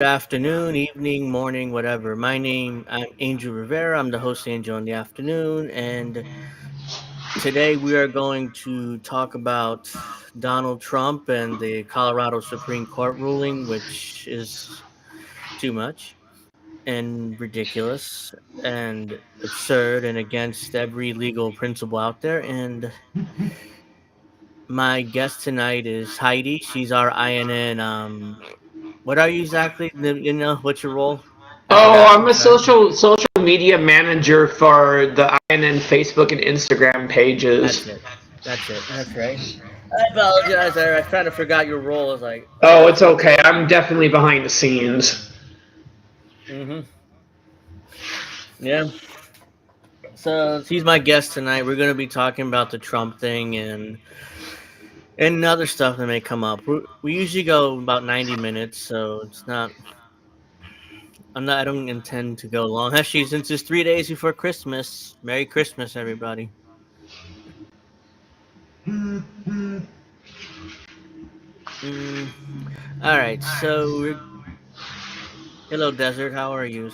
Good afternoon, evening, morning, whatever. I'm Angel Rivera. I'm the host, Angel in the afternoon, and today we are going to talk about Donald Trump and the Colorado Supreme Court ruling, which is too much and ridiculous and absurd and against every legal principle out there. And my guest tonight is Heidi. She's our INN. What are you exactly? What's your role? I Oh, forgot. I'm I'm a sorry. social media manager for the INN Facebook and Instagram That's pages. it. That's it. That's right. I apologize. I kind of forgot your role. I was like, Oh, oh. it's okay. I'm definitely behind the scenes. Mm-hmm. Yeah. So he's my guest tonight. We're going to be talking about the Trump thing and other stuff that may come up. We usually go about 90 minutes, so it's not. I'm not. I don't intend to go long. Actually, since it's 3 days before Christmas, Merry Christmas, everybody. Mm, all right. Hello, Desert. How are you?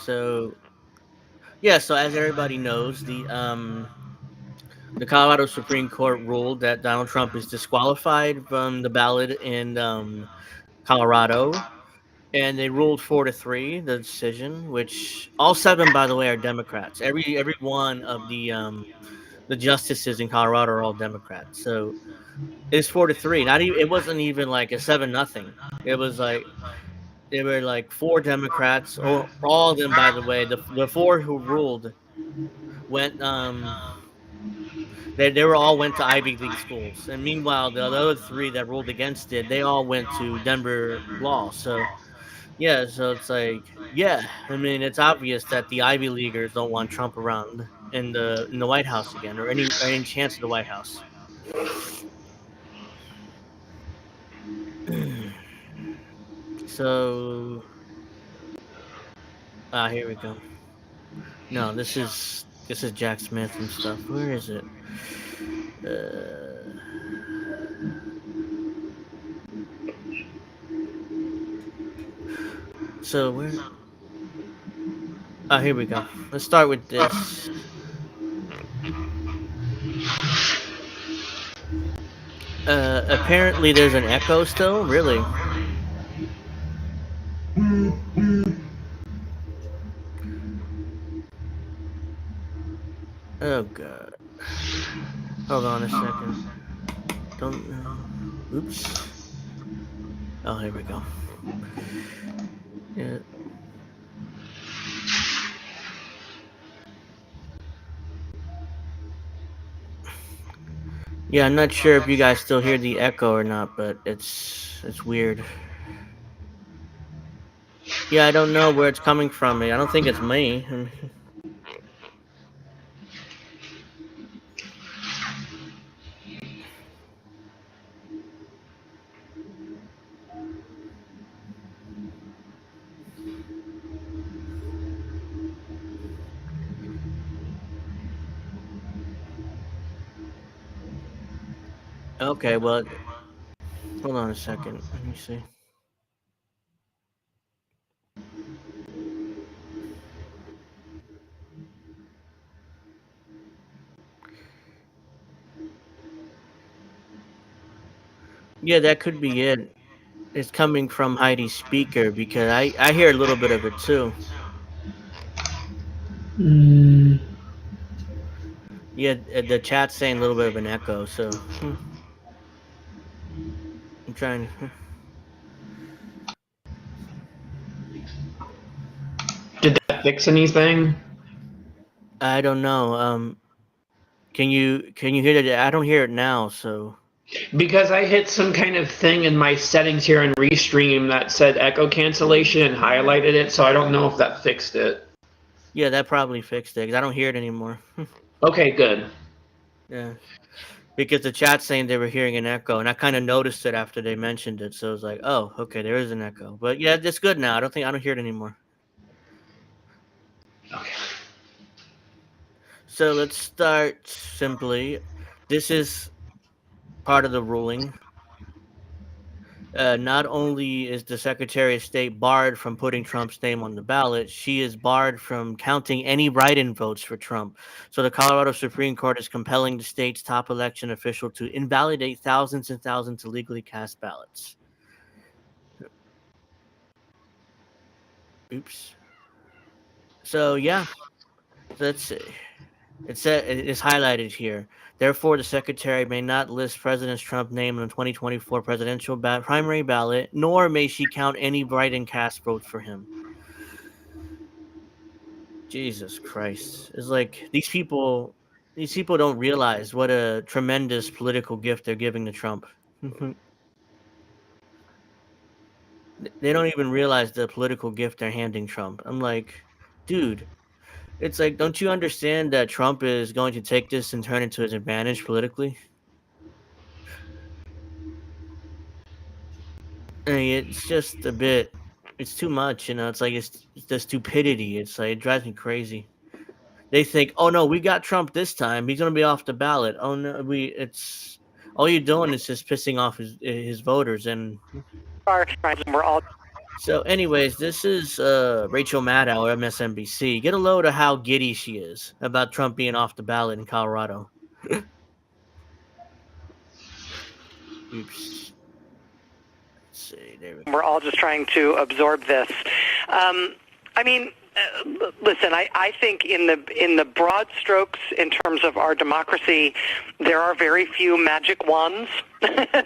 Yeah. So as everybody knows, the Colorado Supreme Court ruled that Donald Trump is disqualified from the ballot in Colorado, and they ruled 4-3 the decision. Which all seven, by the way, are Democrats. Every one of the justices in Colorado are all Democrats. So it's 4-3. Not even. It wasn't even like a 7-0. It was like there were like four Democrats, or all of them, by the way. The four who ruled went they were all went to Ivy League schools, and meanwhile, the other three that ruled against it, they all went to Denver Law. So yeah, so it's like yeah, I mean, it's obvious that the Ivy Leaguers don't want Trump around in the White House again, or any chance of the White House. So here we go. No, this is Jack Smith and stuff. Where is it? Uh, so where? Here we go. Let's start with this. Apparently there's an echo still. Really? Oh god. Hold on a second. Don't know. Oops. Oh, here we go. Yeah. Yeah, I'm not sure if you guys still hear the echo or not, but it's weird. Yeah, I don't know where it's coming from. I don't think it's me. Okay, well, hold on a second. Let me see. Yeah, that could be it. It's coming from Heidi's speaker because I hear a little bit of it too. Mm. Yeah, the chat's saying a little bit of an echo, so I'm trying. Did that fix anything? I don't know. Can you hear it? I don't hear it now. So Because I hit some kind of thing in my settings here in Restream that said echo cancellation and highlighted it, so I don't know if that fixed it. yeah, that probably fixed it 'cause I don't hear it anymore. Okay, good. Yeah, because the chat's saying they were hearing an echo, and I kind of noticed it after they mentioned it. So I was like, oh, okay, there is an echo. But yeah, it's good now. I don't hear it anymore. Okay. So let's start simply. This is part of the ruling. Not only is the Secretary of State barred from putting Trump's name on the ballot, she is barred from counting any write-in votes for Trump. So the Colorado Supreme Court is compelling the state's top election official to invalidate thousands and thousands of legally cast ballots. Oops. So yeah, that's it is highlighted here. Therefore, the secretary may not list President Trump's name on the 2024 presidential primary ballot, nor may she count any write-in cast votes for him. Jesus Christ! It's like these people don't realize what a tremendous political gift they're giving to Trump. They don't even realize the political gift they're handing Trump. I'm like, dude, it's like, don't you understand that Trump is going to take this and turn it to his advantage politically? I mean, it's just a bit, it's too much, It's like, it's the stupidity. It's like, it drives me crazy. They think, oh no, we got Trump this time. He's going to be off the ballot. Oh no, it's all you're doing is just pissing off his voters. And we're all. So, anyways, this is Rachel Maddow, MSNBC. Get a load of how giddy she is about Trump being off the ballot in Colorado. Oops. Let's see. There we go. We're all just trying to absorb this. I mean, listen, I think in the broad strokes, in terms of our democracy, there are very few magic wands.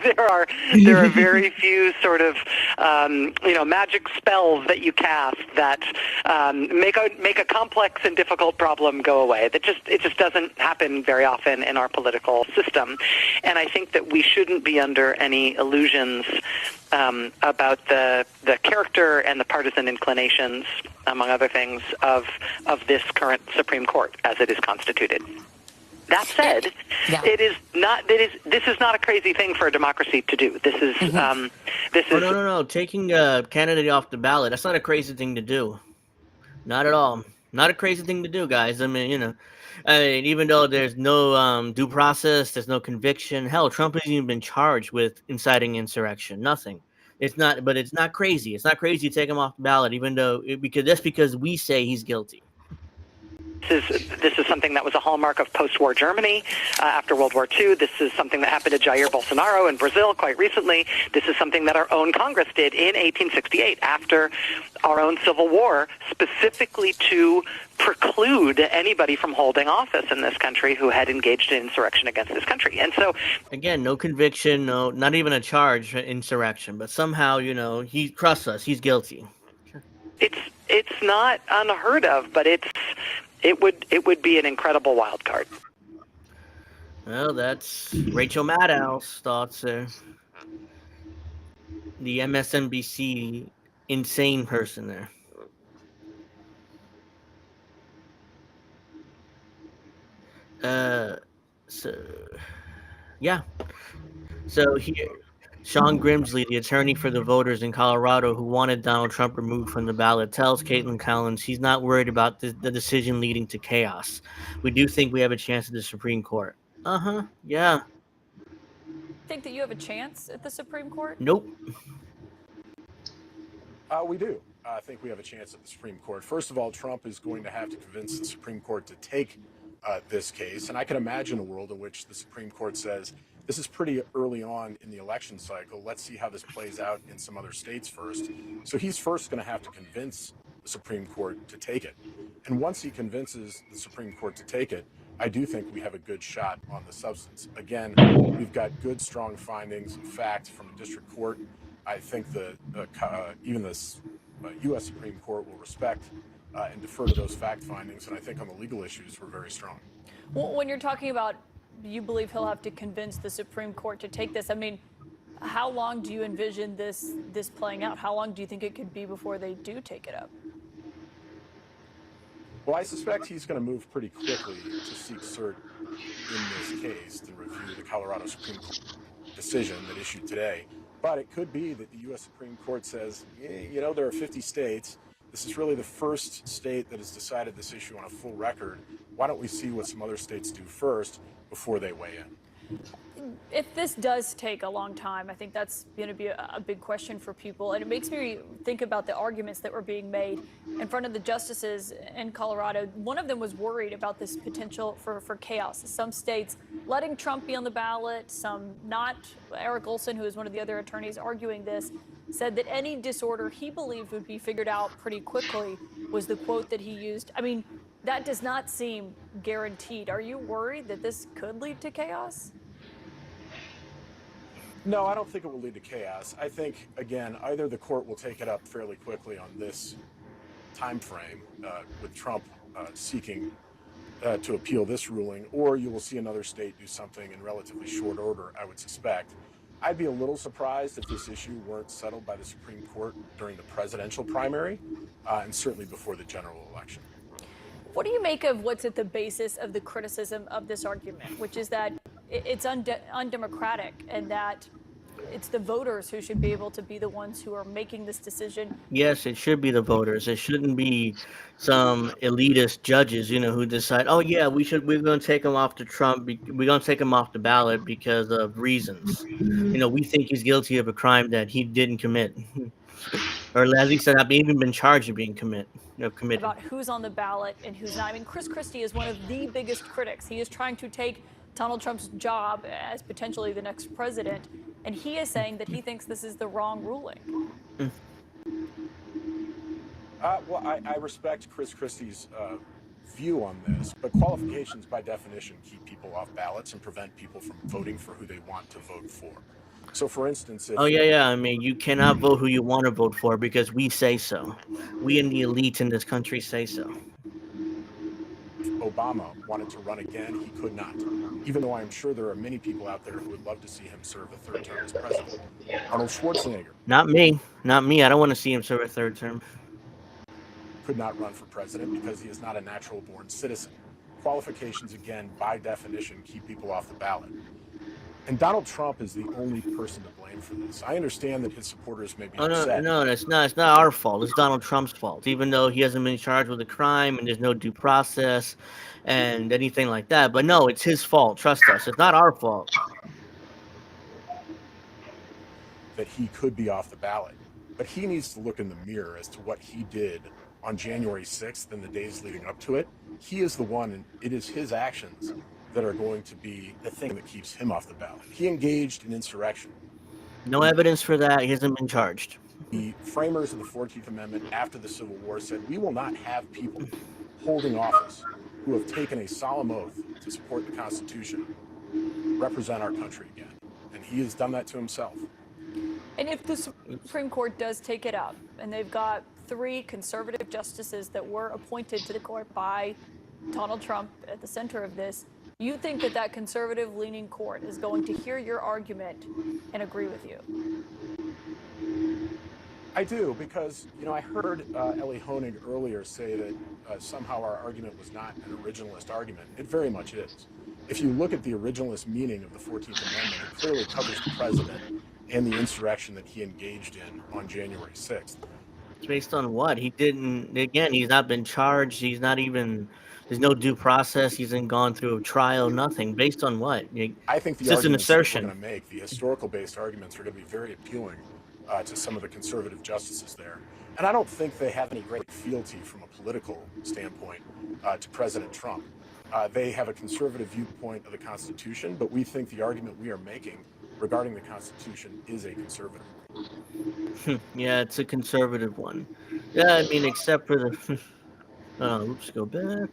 there are very few sort of magic spells that you cast that make a complex and difficult problem go away. It just doesn't happen very often in our political system, and I think that we shouldn't be under any illusions about the character and the partisan inclinations, among other things, of this current Supreme Court as it is constituted. That said, this is not a crazy thing for a democracy to do. This is no. Taking a candidate off the ballot, that's not a crazy thing to do. Not at all. Not a crazy thing to do, guys. I mean, even though there's no due process, there's no conviction. Hell, Trump hasn't even been charged with inciting insurrection. Nothing. It's not crazy. It's not crazy to take him off the ballot, even though because we say he's guilty. This is something that was a hallmark of post-war Germany after World War II. This is something that happened to Jair Bolsonaro in Brazil quite recently. This is something that our own Congress did in 1868 after our own Civil War, specifically to preclude anybody from holding office in this country who had engaged in insurrection against this country. And so, again, no conviction, no, not even a charge for insurrection, but somehow, he trusts us. He's guilty. It's not unheard of, but it would be an incredible wild card. Well, that's Rachel Maddow's thoughts there. The MSNBC insane person there. So here, Sean Grimsley, the attorney for the voters in Colorado who wanted Donald Trump removed from the ballot, tells Caitlin Collins he's not worried about the decision leading to chaos. We do think we have a chance at the Supreme Court. Yeah. Think that you have a chance at the Supreme Court? Nope. We do. I think we have a chance at the Supreme Court. First of all, Trump is going to have to convince the Supreme Court to take this case. And I can imagine a world in which the Supreme Court says, this is pretty early on in the election cycle. Let's see how this plays out in some other states first. So he's first going to have to convince the Supreme Court to take it. And once he convinces the Supreme Court to take it, I do think we have a good shot on the substance. Again, we've got good, strong findings and facts from the district court. I think even the U.S. Supreme Court will respect and defer to those fact findings. And I think on the legal issues, we're very strong. Well, when you're talking about you believe he'll have to convince the Supreme Court to take this, I mean, how long do you envision this playing out? How long do you think it could be before they do take it up? Well, I suspect he's going to move pretty quickly to seek cert in this case to review the Colorado Supreme Court decision that issued today. But it could be that the U.S. Supreme Court says, there are 50 states. This is really the first state that has decided this issue on a full record. Why don't we see what some other states do first before they weigh in? If this does take a long time, I think that's going to be a big question for people. And it makes me think about the arguments that were being made in front of the justices in Colorado. One of them was worried about this potential for chaos. Some states letting Trump be on the ballot, some not. Eric Olson, who is one of the other attorneys arguing this, said that any disorder he believed would be figured out pretty quickly, was the quote that he used. I mean, that does not seem guaranteed. Are you worried that this could lead to chaos? No, I don't think it will lead to chaos. I think, again, either the court will take it up fairly quickly on this time frame, with Trump seeking to appeal this ruling, or you will see another state do something in relatively short order, I would suspect. I'd be a little surprised if this issue weren't settled by the Supreme Court during the presidential primary, and certainly before the general election. What do you make of what's at the basis of the criticism of this argument, which is that it's undemocratic and that it's the voters who should be able to be the ones who are making this decision? Yes, it should be the voters. It shouldn't be some elitist judges, who decide, oh yeah, we're going to take him off we're going to take him off the ballot because of reasons. We think he's guilty of a crime that he didn't commit, or at least not even been charged of committing. About who's on the ballot and who's not. I mean, Chris Christie is one of the biggest critics. He is trying to take Donald Trump's job as potentially the next president, and he is saying that he thinks this is the wrong ruling. Well, I respect Chris Christie's view on this, but qualifications by definition keep people off ballots and prevent people from voting for who they want to vote for. So, for instance, if I mean, you cannot vote who you want to vote for because we say so. We and the elite in this country say so. Obama wanted to run again, he could not. Even though I'm sure there are many people out there who would love to see him serve a third term as president. Arnold Schwarzenegger. Not me. I don't want to see him serve a third term. Could not run for president because he is not a natural born citizen. Qualifications, again, by definition, keep people off the ballot. And Donald Trump is the only person to blame for this. I understand that his supporters may be upset. No, it's not. It's not our fault. It's Donald Trump's fault. Even though he hasn't been charged with a crime and there's no due process and anything like that. But no, it's his fault. Trust us. It's not our fault. That he could be off the ballot. But he needs to look in the mirror as to what he did on January 6th and the days leading up to it. He is the one, and it is his actions that are going to be the thing that keeps him off the ballot. He engaged in insurrection. No evidence for that. He hasn't been charged. The framers of the 14th Amendment after the Civil War said, we will not have people holding office who have taken a solemn oath to support the Constitution represent our country again. And he has done that to himself. And if the Supreme Court does take it up, and they've got 3 conservative justices that were appointed to the court by Donald Trump at the center of this, you think that conservative-leaning court is going to hear your argument and agree with you? I do, because, I heard Ellie Honig earlier say that somehow our argument was not an originalist argument. It very much is. If you look at the originalist meaning of the 14th Amendment, it clearly covers the president and the insurrection that he engaged in on January 6th. Based on what? He didn't, again, he's not been charged. He's not even, there's no due process. He hasn't gone through a trial, nothing. Based on what? I think the just an arguments that assertion. we're going to make, the historical-based arguments, are going to be very appealing to some of the conservative justices there. And I don't think they have any great fealty from a political standpoint to President Trump. They have a conservative viewpoint of the Constitution, but we think the argument we are making regarding the Constitution is a conservative. Yeah, it's a conservative one. Yeah, I mean, except for the... oops, go back.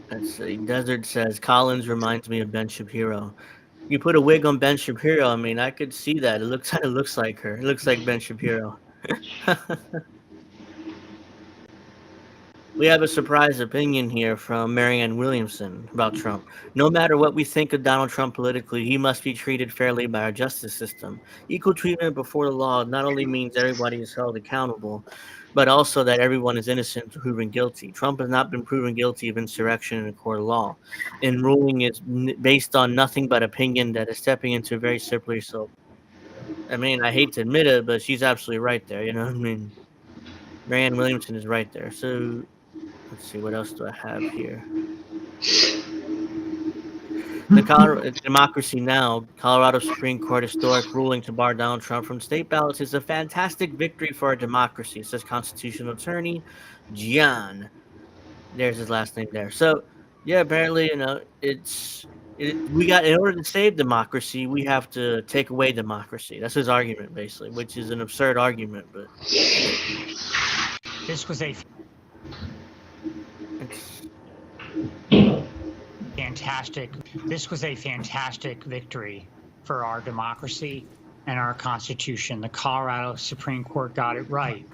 Let's see. Desert says, Collins reminds me of Ben Shapiro. You put a wig on Ben Shapiro, I mean, I could see that. It looks like her. It looks like Ben Shapiro. We have a surprise opinion here from Marianne Williamson about Trump. No matter what we think of Donald Trump politically, he must be treated fairly by our justice system. Equal treatment before the law not only means everybody is held accountable, but also that everyone is innocent until proven guilty. Trump has not been proven guilty of insurrection in a court of law. And ruling is based on nothing but opinion that is stepping into a very slippery slope. I mean, I hate to admit it, but she's absolutely right there. You know what I mean? Marianne Williamson is right there. So let's see, what else do I have here? The Colorado Democracy Now! Colorado Supreme Court historic ruling to bar Donald Trump from state ballots is a fantastic victory for our democracy, says constitutional attorney Gian. There's his last name there. So, yeah, apparently, we got, in order to save democracy, we have to take away democracy. That's his argument, basically, which is an absurd argument, but This was a it's fantastic victory for our democracy and our Constitution. The Colorado Supreme Court got it right.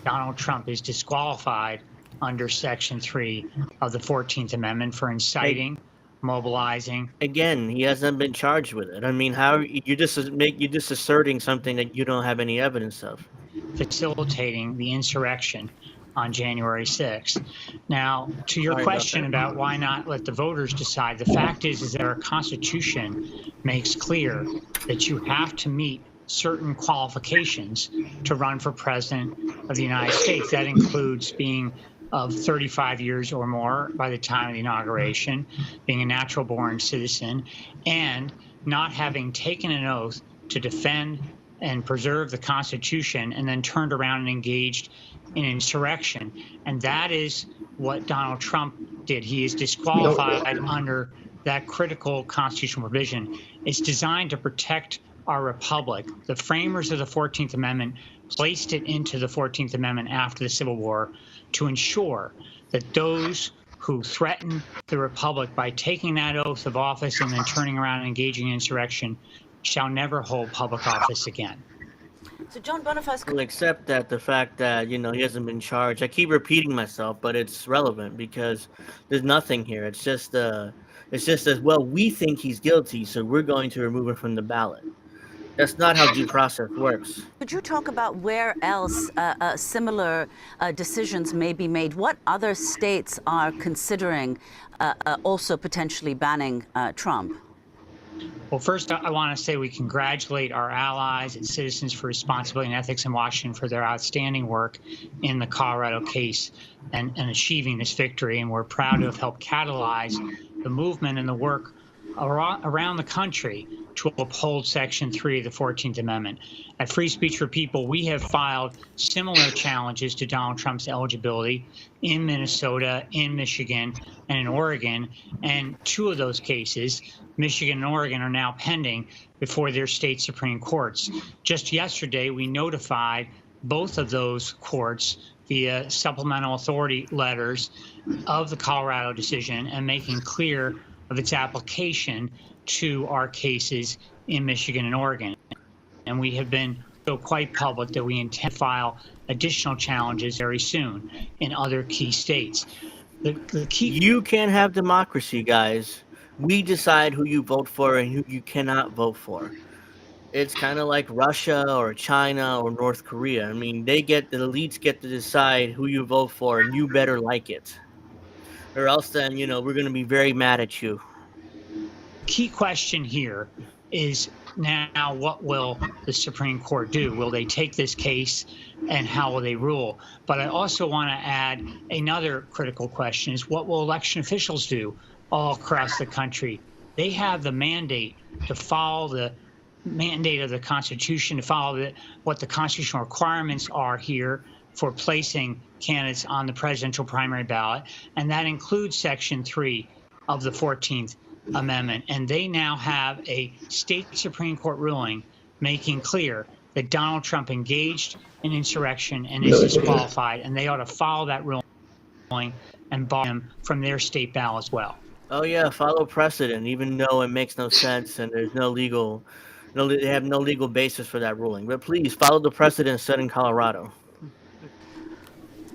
Donald Trump is disqualified under Section 3 of the 14th Amendment for inciting, mobilizing. again, he hasn't been charged with it. I mean, how you're just asserting something that you don't have any evidence of. Facilitating the insurrection on January 6th. Now, to your Sorry about question that. about why not let the voters decide, the fact is that our Constitution makes clear that you have to meet certain qualifications to run for president of the United States. That includes being of 35 years or more by the time of the inauguration, being a natural-born citizen, and not having taken an oath to defend and preserve the Constitution and then turned around and engaged in insurrection. And that is what Donald Trump did. He is disqualified under that critical constitutional provision. It's designed to protect our republic. The framers of the 14th Amendment placed it into the 14th Amendment after the Civil War to ensure that those who threaten the republic by taking that oath of office and then turning around and engaging in insurrection shall never hold public office again. So John Boniface, We'll accept that the fact that he hasn't been charged. I keep repeating myself, but it's relevant because there's nothing here. It's just as well. We think he's guilty, so we're going to remove him from the ballot. That's not how due process works. could you talk about where else similar decisions may be made? What other states are considering also potentially banning Trump? Well, first, I want to say we congratulate our allies at Citizens for Responsibility and Ethics in Washington for their outstanding work in the Colorado case and achieving this victory. And we're proud to have helped catalyze the movement and the work around the country to uphold Section 3 of the 14th Amendment. At Free Speech for People, we have filed similar challenges to Donald Trump's eligibility in Minnesota, in Michigan, and in Oregon. And two of those cases, Michigan and Oregon, are now pending before their state Supreme Courts. Just yesterday, we notified both of those courts via supplemental authority letters of the Colorado decision and making clear of its application to our cases in Michigan and Oregon. And we have been so quite public that we intend to file additional challenges very soon in other key states. The key. You can't have democracy, guys. We decide who you vote for and who you cannot vote for. It's kind of like Russia or China or North Korea. I mean, the elites get to decide who you vote for, and you better like it. Or else then, we're going to be very mad at you. Key question here is now, what will the Supreme Court do? Will they take this case, and how will they rule? But I also want to add another critical question is, what will election officials do all across the country? They have the mandate to follow the mandate of the Constitution, to follow what the constitutional requirements are here for placing candidates on the presidential primary ballot, and that includes Section 3 of the 14th Amendment. And they now have a state Supreme Court ruling making clear that Donald Trump engaged in insurrection and is disqualified, and they ought to follow that ruling and bar him from their state ballot as well. Oh yeah, follow precedent, even though it makes no sense and there's they have no legal basis for that ruling. But please follow the precedent set in Colorado.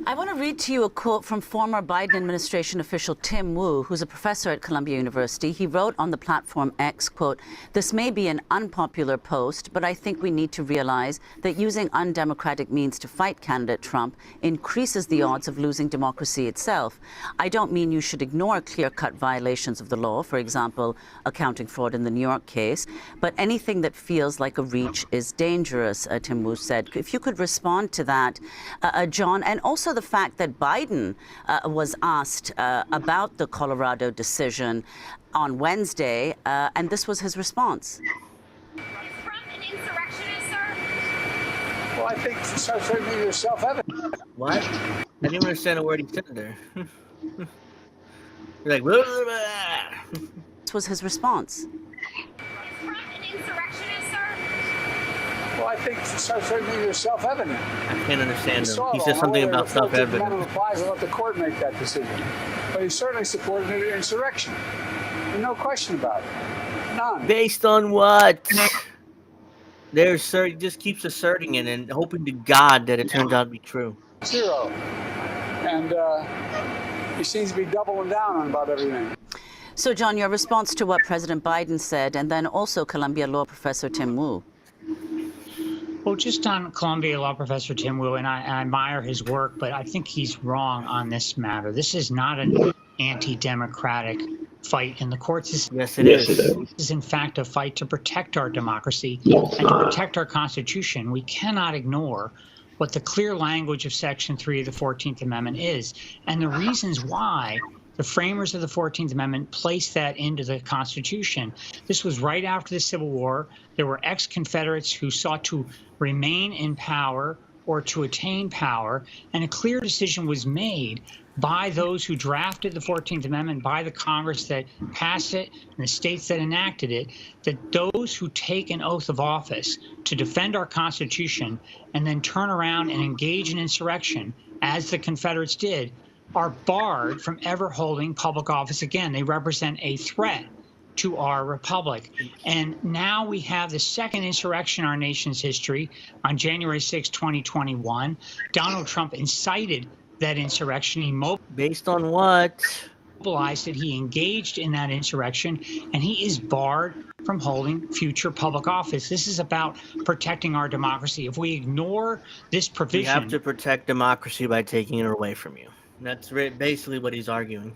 I want to read to you a quote from former Biden administration official Tim Wu, who's a professor at Columbia University. He wrote on the platform X, quote, "This may be an unpopular post, but I think we need to realize that using undemocratic means to fight candidate Trump increases the odds of losing democracy itself. I don't mean you should ignore clear-cut violations of the law, for example, accounting fraud in the New York case, but anything that feels like a reach is dangerous," Tim Wu said. If you could respond to that, John, and also the fact that Biden was asked about the Colorado decision on Wednesday, and this was his response. Is Trump an insurrectionist, sir? Well, I think certainly you're self-evident. What? I didn't understand a word he said there. You're like, blah, blah, blah. This was his response. Is Trump an insurrectionist, sir? Well, I think certainly you're self-evident. I can't understand him. Saw He it said all. something Now, about whether the 14th self-evident. Amendment applies, I'll let the court make that decision. But he certainly supported an insurrection. There's no question about it. None. Based on what? He just keeps asserting it and hoping to God that it turns out to be true. Zero. And he seems to be doubling down on about everything. So, John, your response to what President Biden said, and then also Columbia Law Professor Tim Wu. Well, just on Columbia Law Professor Tim Wu, and I admire his work, but I think he's wrong on this matter. This is not an anti-democratic fight in the courts. Yes, it is. This is, in fact, a fight to protect our democracy and to protect our Constitution. We cannot ignore what the clear language of Section 3 of the 14th Amendment is, and the reasons why the framers of the 14th Amendment placed that into the Constitution. This was right after the Civil War. There were ex-Confederates who sought to remain in power or to attain power, and a clear decision was made by those who drafted the 14th Amendment, by the Congress that passed it, and the states that enacted it, that those who take an oath of office to defend our Constitution and then turn around and engage in insurrection, as the Confederates did, are barred from ever holding public office again. They represent a threat to our republic. And now we have the second insurrection in our nation's history on January 6, 2021. Donald Trump incited that insurrection. He Based on what? mobilized it. He engaged in that insurrection, and he is barred from holding future public office. This is about protecting our democracy. If we ignore this You provision have to protect democracy by taking it away from you. That's basically what he's arguing.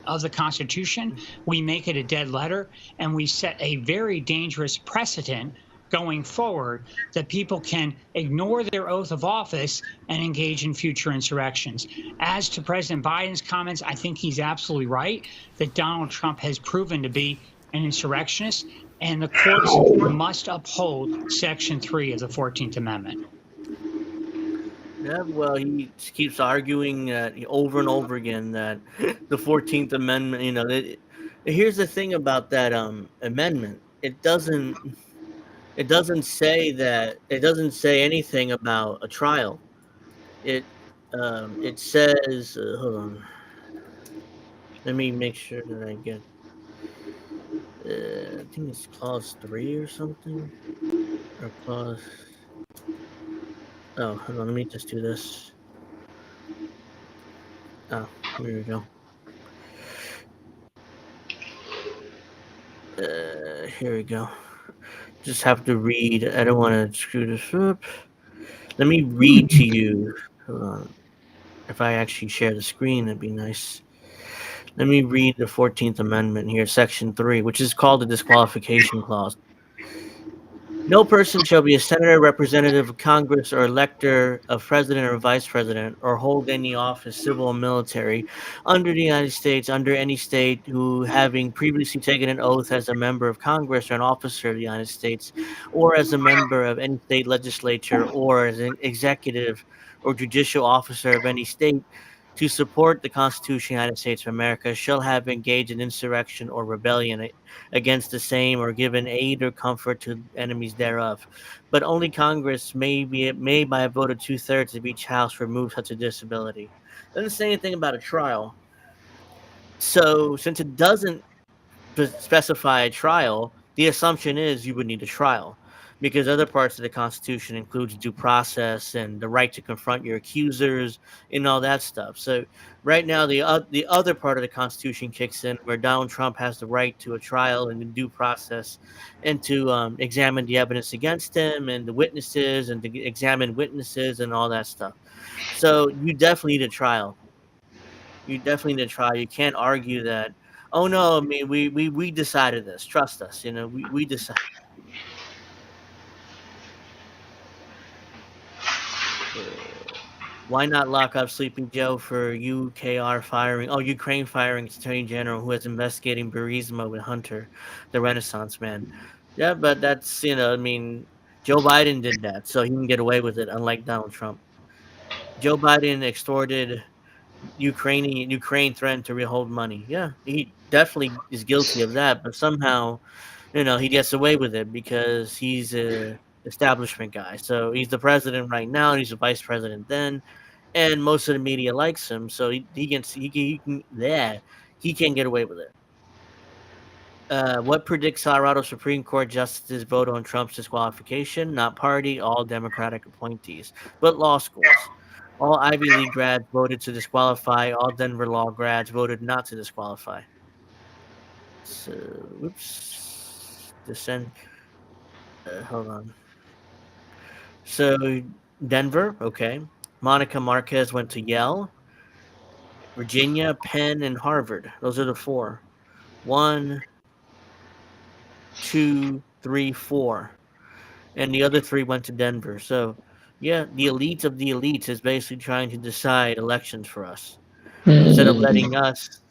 of the Constitution, we make it a dead letter, and we set a very dangerous precedent going forward that people can ignore their oath of office and engage in future insurrections. As to President Biden's comments, I think he's absolutely right that Donald Trump has proven to be an insurrectionist, and the courts must uphold Section 3 of the 14th Amendment. Yeah, well, he just keeps arguing over and over again that the 14th Amendment, here's the thing about that amendment. It doesn't say anything about a trial. It says, hold on. Let me make sure that I get, I think it's clause 3 or something, or clause. Oh, hold on, let me just do this. Oh, here we go. Here we go. Just have to read. I don't want to screw this up. Let me read to you. Hold on. If I actually share the screen, that'd be nice. Let me read the 14th Amendment here, Section 3, which is called the Disqualification Clause. No person shall be a senator, representative of Congress, or elector of president or vice president, or hold any office, civil or military, under the United States, under any state, who, having previously taken an oath as a member of Congress or an officer of the United States, or as a member of any state legislature, or as an executive or judicial officer of any state, to support the Constitution of the United States of America, shall have engaged in insurrection or rebellion against the same, or given aid or comfort to enemies thereof. But only Congress may by a vote of 2/3 of each house remove such a disability. It doesn't say anything about a trial. So since it doesn't specify a trial, the assumption is you would need a trial, because other parts of the Constitution includes due process and the right to confront your accusers and all that stuff. So right now, the other part of the Constitution kicks in, where Donald Trump has the right to a trial and a due process, and to examine the evidence against him and the witnesses, and to examine witnesses and all that stuff. So you definitely need a trial. You definitely need a trial. You can't argue that, oh no, I mean, we decided this. Trust us. We decided. Why not lock up Sleepy Joe for Ukraine firing its attorney general who is investigating Burisma with Hunter, the Renaissance man? Yeah, but that's, I mean, Joe Biden did that, so he can get away with it, unlike Donald Trump. Joe Biden extorted Ukraine threatened to withhold money. Yeah, he definitely is guilty of that, but somehow, he gets away with it because he's a establishment guy. So he's the president right now, and he's the vice president then, and most of the media likes him. So he can get away with it. What predicts Colorado Supreme Court justices vote on Trump's disqualification? Not party, all Democratic appointees, but law schools. All Ivy League grads voted to disqualify. All Denver law grads voted not to disqualify. So, hold on. So, Denver, okay. Monica Marquez went to Yale. Virginia, Penn, and Harvard. Those are the four. 1, 2, 3, 4. And the other 3 went to Denver. So, yeah, the elite of the elites is basically trying to decide elections for us instead of letting us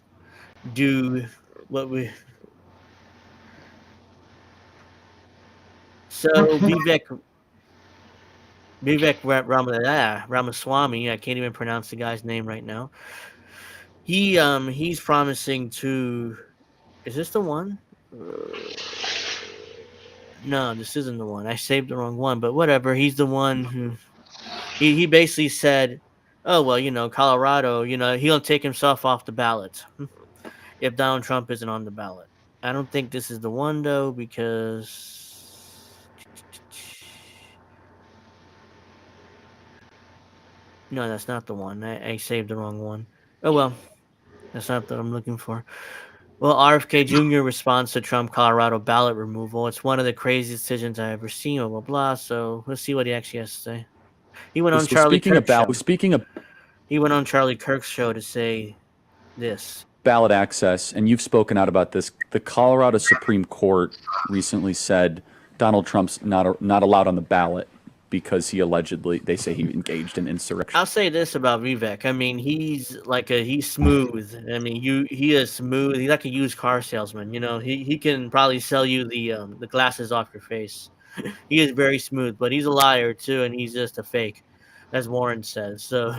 do what we. So Vivek Ramaswamy, I can't even pronounce the guy's name right now. He's promising to. Is this the one? No, this isn't the one. I saved the wrong one, but whatever. He's the one who he basically said, "Oh well, Colorado, he'll take himself off the ballot if Donald Trump isn't on the ballot." I don't think this is the one though, because no, that's not the one. I saved the wrong one. Oh well, that's not what I'm looking for. Well, RFK Jr. responds to Trump Colorado ballot removal. It's one of the craziest decisions I've ever seen, blah, blah, blah. So let's see what he actually has to say. He went on Charlie Kirk's show to say this. Ballot access, and you've spoken out about this. The Colorado Supreme Court recently said Donald Trump's not allowed on the ballot because they say he engaged in insurrection. I'll say this about Vivek. I mean, he's smooth. I mean, he is smooth. He's like a used car salesman. He can probably sell you the glasses off your face. He is very smooth, but he's a liar too, and he's just a fake, as Warren says. So,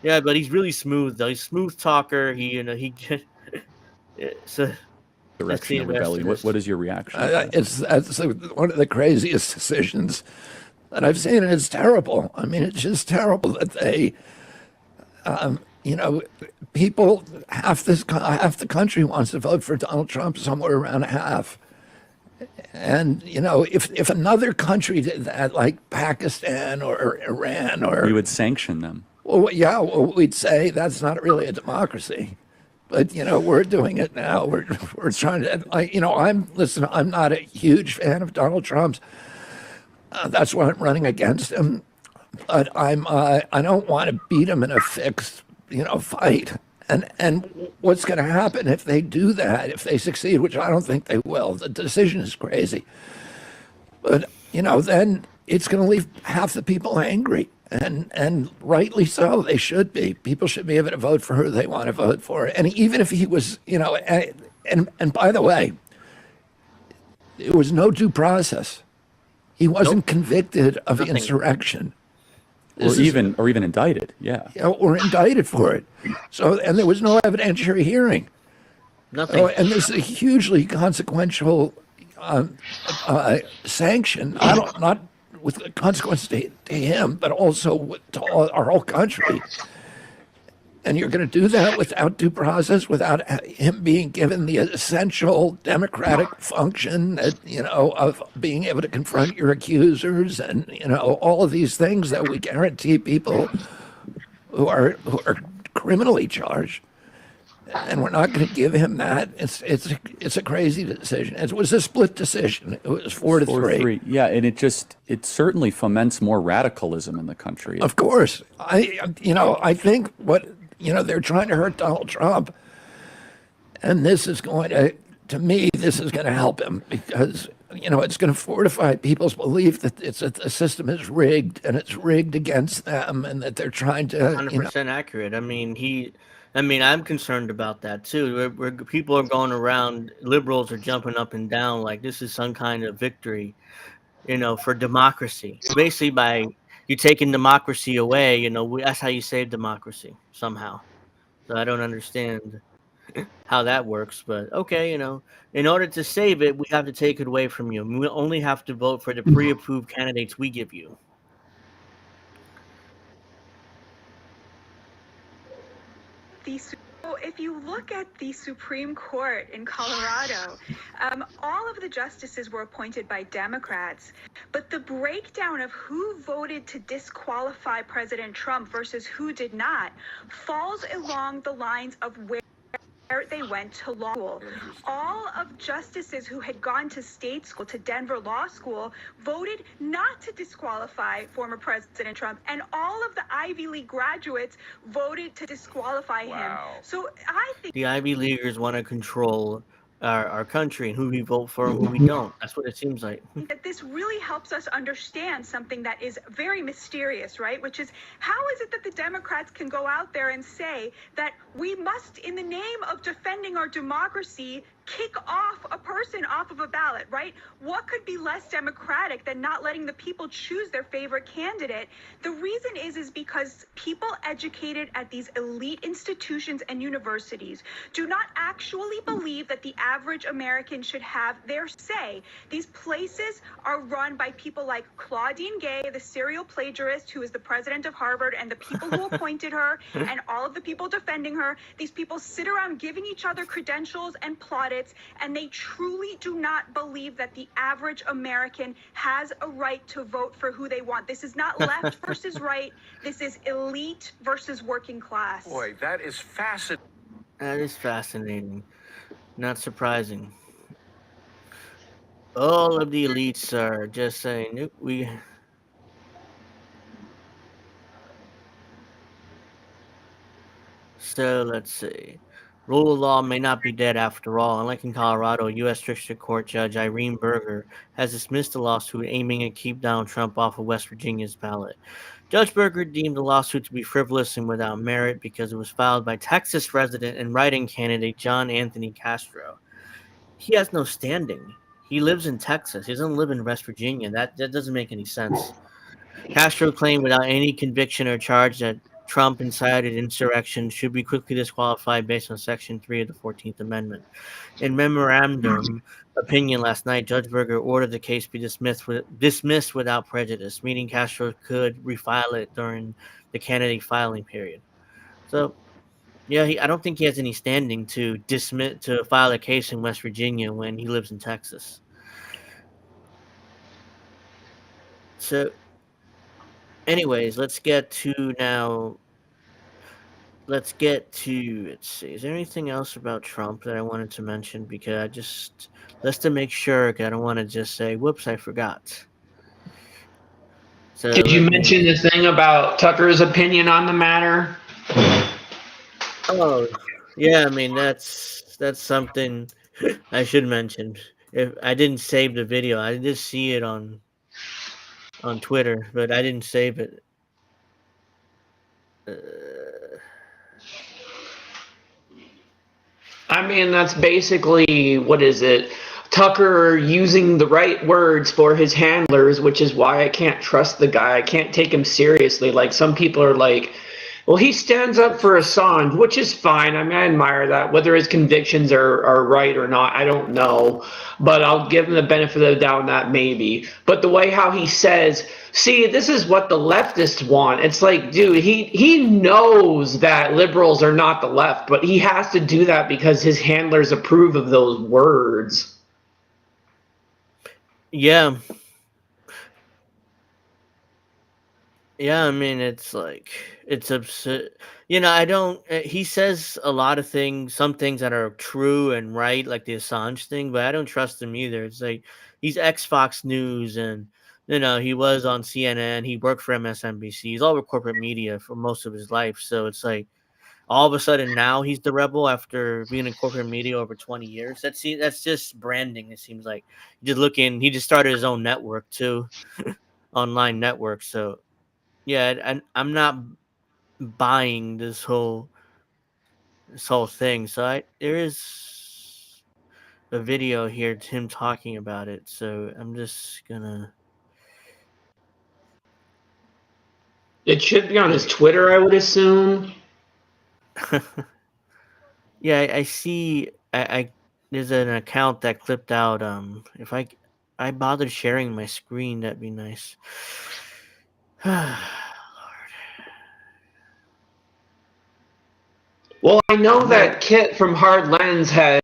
yeah, but he's really smooth though. He's a smooth talker. So. Direction of rebellion. What is your reaction? That's one of the craziest decisions that I've seen, and it's terrible. I mean, it's just terrible that they, people, half the country wants to vote for Donald Trump, somewhere around half. And, if another country did that, like Pakistan or Iran, we would sanction them. Well, yeah, we'd say that's not really a democracy. But, we're doing it now. We're trying to, I'm not a huge fan of Donald Trump's. That's why I'm running against him. But I don't want to beat him in a fixed, fight. And what's going to happen if they do that, if they succeed, which I don't think they will. The decision is crazy. But, then it's going to leave half the people angry. And rightly so, they should be. People should be able to vote for who they want to vote for. And even if he was, and by the way, there was no due process. He wasn't convicted of insurrection. Or even indicted, yeah. Or indicted for it. So, and there was no evidentiary hearing. Nothing. And this is a hugely consequential sanction, not with consequence to him, but also to our whole country. And you're going to do that without due process, without him being given the essential democratic function that, of being able to confront your accusers and, all of these things that we guarantee people who are criminally charged. And we're not going to give him that. It's a crazy decision. It was a split decision. It was 4-3. Yeah, and it certainly foments more radicalism in the country. Of course, I think what they're trying to hurt Donald Trump, and this is going to me, this is going to help him because it's going to fortify people's belief that the system is rigged and it's rigged against them, and that they're trying to, 100% accurate. I'm concerned about that too. Where people are going around, liberals are jumping up and down like this is some kind of victory, for democracy. Basically, by you taking democracy away, that's how you save democracy somehow. So I don't understand how that works, but okay, in order to save it, we have to take it away from you. We only have to vote for the pre-approved candidates we give you. So if you look at the Supreme Court in Colorado, all of the justices were appointed by Democrats, but the breakdown of who voted to disqualify President Trump versus who did not falls along the lines of where they went to law school. All of justices who had gone to state school, to Denver Law School, voted not to disqualify former President Trump, and all of the Ivy League graduates voted to disqualify him. So I think The Ivy Leaguers want to control our country and who we vote for and who we don't. That's what it seems like. that this really helps us understand something that is very mysterious, right? Which is, how is it that the Democrats can go out there and say that we must, in the name of defending our democracy, kick off a person off of a ballot, right? What could be less democratic than not letting the people choose their favorite candidate? The reason is because people educated at these elite institutions and universities do not actually believe that the average American should have their say. These places are run by people like Claudine Gay, the serial plagiarist who is the president of Harvard, and the people who appointed her, and all of the people defending her. These people sit around giving each other credentials and plaudits, and they truly do not believe that the average American has a right to vote for who they want. This is not left versus right. This is elite versus working class. Boy, that is fascinating. That is fascinating. Not surprising. All of the elites are just saying, nope, So let's see. Rule of law may not be dead after all. Unlike in Colorado, U.S. District Court Judge Irene Berger has dismissed the lawsuit aiming to keep Donald Trump off of West Virginia's ballot. Judge Berger deemed the lawsuit to be frivolous and without merit because it was filed by Texas resident and write-in candidate John Anthony Castro. He has no standing. He lives in Texas. He doesn't live in West Virginia. That doesn't make any sense. Castro claimed without any conviction or charge that Trump incited insurrection should be quickly disqualified based on Section 3 of the 14th Amendment. In memorandum opinion last night, Judge Berger ordered the case be dismissed without prejudice, meaning Castro could refile it during the candidate filing period. So, yeah, I don't think he has any standing to file a case in West Virginia when he lives in Texas. So, anyways, let's get to, let's see, is there anything else about Trump that I wanted to mention? Because just to make sure, because I don't want to just say, whoops, I forgot. So Did you mention the thing about Tucker's opinion on the matter? Oh, yeah, that's something I should mention. If I didn't save the video, I just see it on Twitter, but I didn't save it. I mean, that's basically, what is it? Tucker using the right words for his handlers, which is why I can't trust the guy. I can't take him seriously. Like, some people are like, well, he stands up for Assange, which is fine. I mean, I admire that. Whether his convictions are right or not, I don't know. But I'll give him the benefit of the doubt on that, maybe. But the way how he says, see, this is what the leftists want. It's like, dude, he knows that liberals are not the left, but he has to do that because his handlers approve of those words. Yeah. Yeah, I mean, it's like, it's absurd. He says a lot of things, some things that are true and right, like the Assange thing, but I don't trust him either. It's like, he's ex-Fox News, and, he was on CNN, he worked for MSNBC, he's all over corporate media for most of his life, so it's like, all of a sudden now he's the rebel after being in corporate media over 20 years. That's just branding. It seems like he just started his own network too, online network. So yeah, I'm not buying this whole thing. So there is a video here to him talking about it. So I'm just gonna. It should be on his Twitter, I would assume. Yeah, I see. I there's an account that clipped out. If I bothered sharing my screen, that'd be nice. Well, I know that Kit from Hard Lens had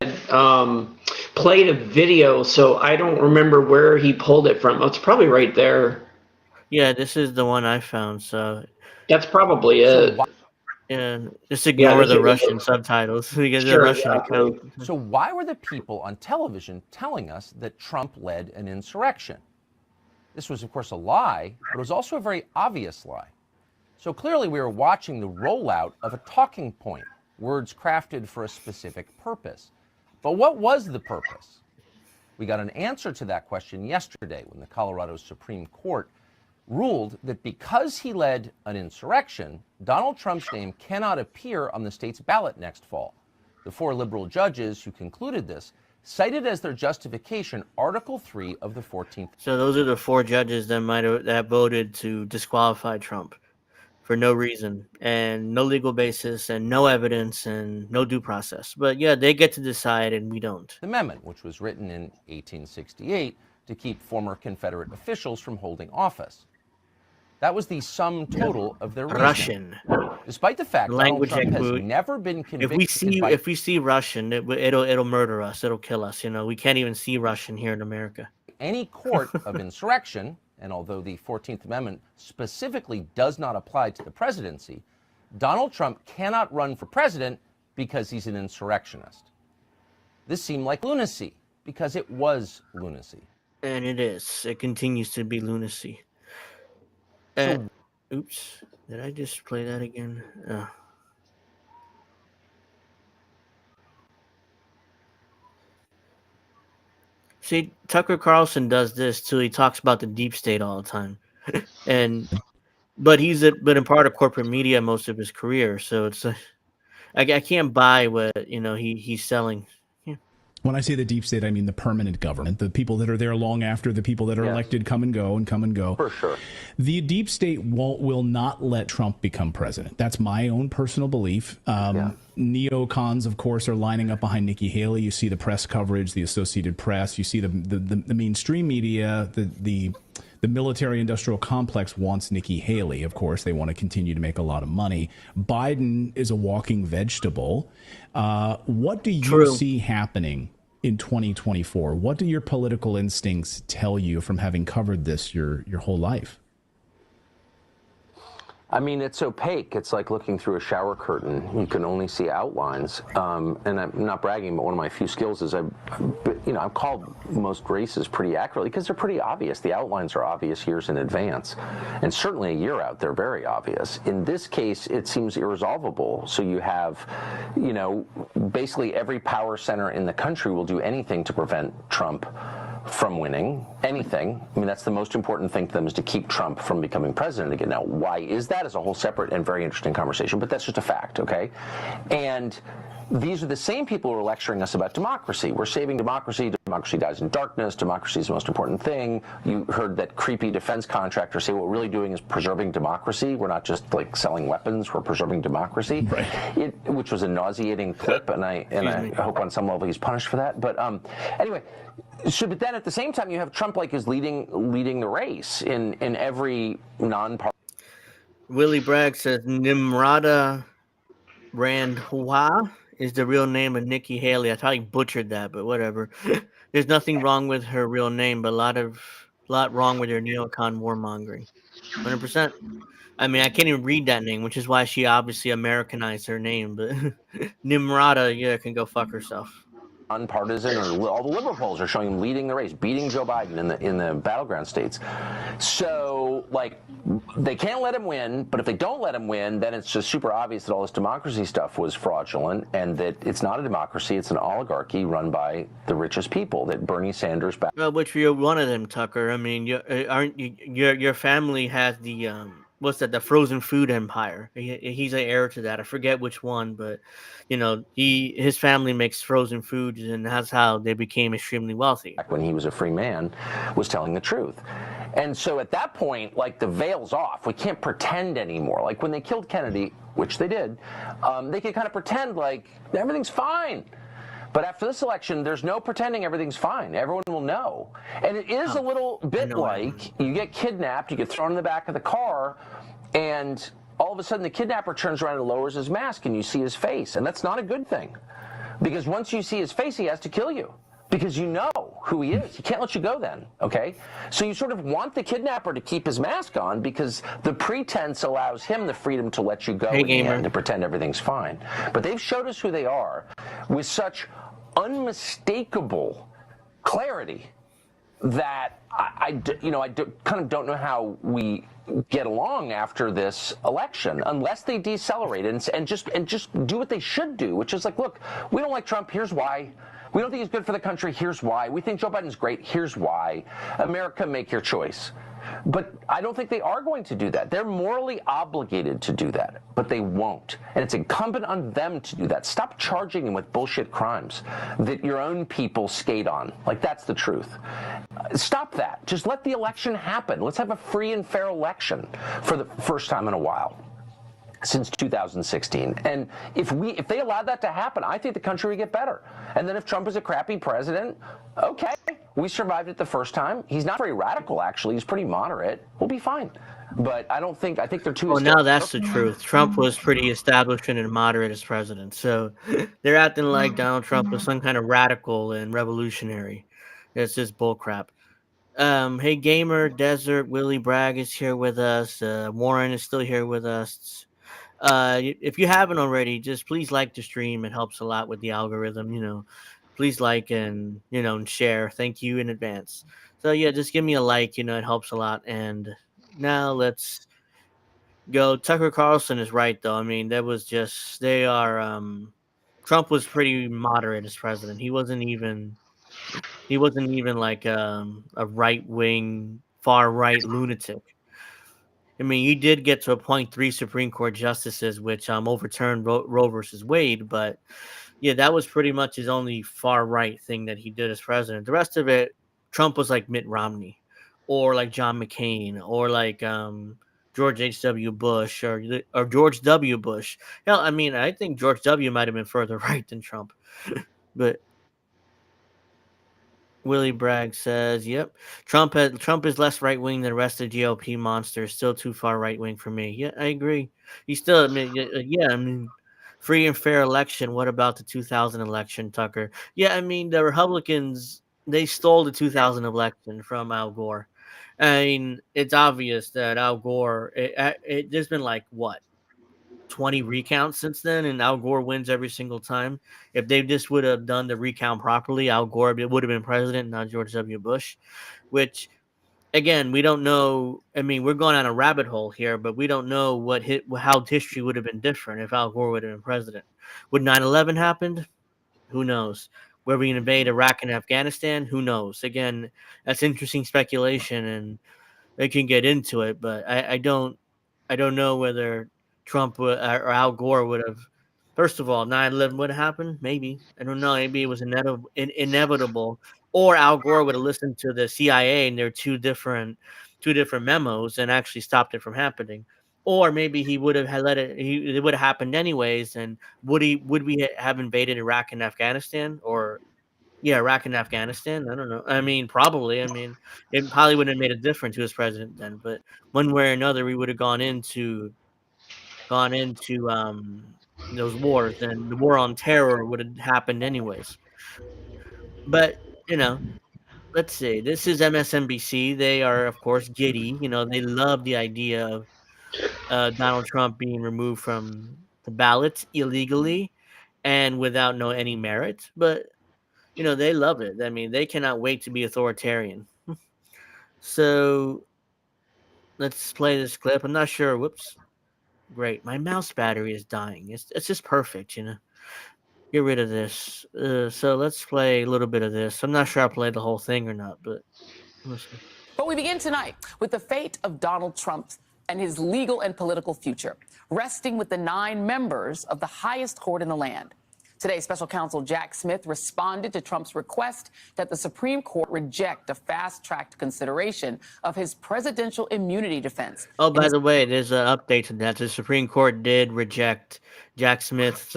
played a video, so I don't remember where he pulled it from. Oh, it's probably right there. Yeah, this is the one I found. So that's probably it. Yeah, just ignore the Russian subtitles because the Russian exactly. account. So why were the people on television telling us that Trump led an insurrection? This was, of course, a lie, but it was also a very obvious lie. So clearly we were watching the rollout of a talking point, words crafted for a specific purpose. But what was the purpose? We got an answer to that question yesterday when the Colorado Supreme Court ruled that because he led an insurrection, Donald Trump's name cannot appear on the state's ballot next fall. The 4 liberal judges who concluded this cited as their justification Article 3 of the 14th. So those are the 4 judges that voted to disqualify Trump for no reason and no legal basis and no evidence and no due process. But yeah, they get to decide and we don't. Amendment, which was written in 1868 to keep former Confederate officials from holding office. That was the sum total of their reasoning. Despite the fact Donald Trump has never been convicted. If we see Russian, it'll murder us. It'll kill us. You know, we can't even see Russian here in America. Any court of insurrection, and although the 14th Amendment specifically does not apply to the presidency, Donald Trump cannot run for president because he's an insurrectionist. This seemed like lunacy because it was lunacy. And it is. It continues to be lunacy. Oops. Did I just play that again? See, Tucker Carlson does this too. He talks about the deep state all the time. But he's been a part of corporate media most of his career. So it's I can't buy what he's selling. When I say the deep state, I mean the permanent government, the people that are there long after the people that are elected come and go and come and go. For sure. The deep state will not let Trump become president. That's my own personal belief. Neocons, of course, are lining up behind Nikki Haley. You see the press coverage, the Associated Press. You see the mainstream media, the military-industrial complex wants Nikki Haley. Of course, they want to continue to make a lot of money. Biden is a walking vegetable. What do you see happening in 2024? What do your political instincts tell you from having covered this your whole life? I mean, it's opaque. It's like looking through a shower curtain. You can only see outlines. And I'm not bragging, but one of my few skills is I've called most races pretty accurately because they're pretty obvious. The outlines are obvious years in advance. And certainly a year out, they're very obvious. In this case, it seems irresolvable. So you have, basically every power center in the country will do anything to prevent Trump from winning anything. I mean, that's the most important thing to them, is to keep Trump from becoming president again. Now, why is that? Is a whole separate and very interesting conversation, but that's just a fact, okay? And these are the same people who are lecturing us about democracy. We're saving democracy. Democracy dies in darkness. Democracy is the most important thing. You heard that creepy defense contractor say what we're really doing is preserving democracy. We're not just like selling weapons. We're preserving democracy, which was a nauseating clip, and I hope on some level he's punished for that. But anyway. But then at the same time, you have Trump is leading the race in every non-partisan. Willie Bragg says Nimrata Randhawa is the real name of Nikki Haley. I probably butchered that, but whatever. There's nothing wrong with her real name, but a lot wrong with her neocon warmongering. 100%. I mean, I can't even read that name, which is why she obviously Americanized her name. But Nimrata, can go fuck herself. nonpartisan, or all the liberal polls are showing him leading the race, beating Joe Biden in the battleground states. So, like, they can't let him win, but if they don't let him win, then it's just super obvious that all this democracy stuff was fraudulent and that it's not a democracy, it's an oligarchy run by the richest people, that Bernie Sanders Which you're one of them, Tucker. I mean, aren't you, your family has the what's that? The frozen food empire. He's an heir to that. I forget which one, but his family makes frozen foods, and that's how they became extremely wealthy. back when he was a free man was telling the truth. And so at that point, like, the veil's off. We can't pretend anymore. Like when they killed Kennedy, which they did, they could kind of pretend like everything's fine. But after this election, there's no pretending everything's fine. Everyone will know. And it is a little bit like you get kidnapped, you get thrown in the back of the car, and all of a sudden the kidnapper turns around and lowers his mask and you see his face. And that's not a good thing. Because once you see his face, he has to kill you. Because you know who he is. He can't let you go then, okay? So you sort of want the kidnapper to keep his mask on because the pretense allows him the freedom to let you go in the end, to pretend everything's fine. But they've showed us who they are with such unmistakable clarity that I kind of don't know how we get along after this election unless they decelerate and just do what they should do, which is like, look, we don't like Trump, here's why. We don't think he's good for the country, here's why. We think Joe Biden's great, here's why. America, make your choice. But I don't think they are going to do that. They're morally obligated to do that, but they won't. And it's incumbent on them to do that. Stop charging them with bullshit crimes that your own people skate on. Like, that's the truth. Stop that. Just let the election happen. Let's have a free and fair election for the first time in a while since 2016. And if they allowed that to happen, I think the country would get better. And then if Trump is a crappy president, okay, we survived it the first time. He's not very radical, actually. He's pretty moderate. We'll be fine. But I think they're too... Well, now that's the truth. Trump was pretty establishment and moderate as president. So they're acting like Donald Trump was some kind of radical and revolutionary. It's just bullcrap. Hey, Gamer, Desert, Willie Bragg is here with us. Warren is still here with us. If you haven't already, just please like the stream. It helps a lot with the algorithm. Please like and and share. Thank you in advance. So yeah, just give me a like. It helps a lot. And now let's go. Tucker Carlson is right, though. I mean, Trump was pretty moderate as president. He wasn't even like a right wing, far right lunatic. I mean, he did get to appoint 3 Supreme Court justices, which overturned Roe versus Wade. But yeah, that was pretty much his only far right thing that he did as president. The rest of it, Trump was like Mitt Romney, or like John McCain, or like George H.W. Bush, or George W. Bush. Hell, I mean, I think George W. might have been further right than Trump, but. Willie Bragg says, "Yep, Trump is less right wing than the rest of the GOP monsters. Still too far right wing for me." Yeah, I agree. He still, I mean, free and fair election. What about the 2000 election, Tucker? Yeah, I mean, the Republicans, they stole the 2000 election from Al Gore. I mean, it's obvious that Al Gore. There's been like what 20 recounts since then, and Al Gore wins every single time. If they just would have done the recount properly, Al Gore would have been president, not George W. Bush, which, again, we don't know. I mean, we're going on a rabbit hole here, but we don't know how history would have been different if Al Gore would have been president. Would 9/11 happened? Who knows? Were we invade Iraq and Afghanistan? Who knows? Again, that's interesting speculation, and they can get into it, but I don't know whether Trump or Al Gore would have. First of all, 9/11 would have happened. Maybe, I don't know. Maybe it was inevitable, or Al Gore would have listened to the CIA and their two different memos and actually stopped it from happening. Or maybe he would have let it. It would have happened anyways. And would we have invaded Iraq and Afghanistan? Or yeah, Iraq and Afghanistan. I don't know. I mean, probably. I mean, it probably wouldn't have made a difference who was president then. But one way or another, we would have gone into those wars, and the war on terror would have happened anyways. But let's see. This is MSNBC. They are, of course, giddy. They love the idea of Donald Trump being removed from the ballot illegally and without any merit. But they love it. I mean, they cannot wait to be authoritarian. So let's play this clip. I'm not sure. Whoops. Great. My mouse battery is dying. It's just perfect. Get rid of this. So let's play a little bit of this. I'm not sure I'll play the whole thing or not, but let's see. But we begin tonight with the fate of Donald Trump and his legal and political future, resting with the 9 members of the highest court in the land. Today, special counsel Jack Smith responded to Trump's request that the Supreme Court reject a fast-tracked consideration of his presidential immunity defense. Oh, by the way, there's an update to that. The Supreme Court did reject Jack Smith's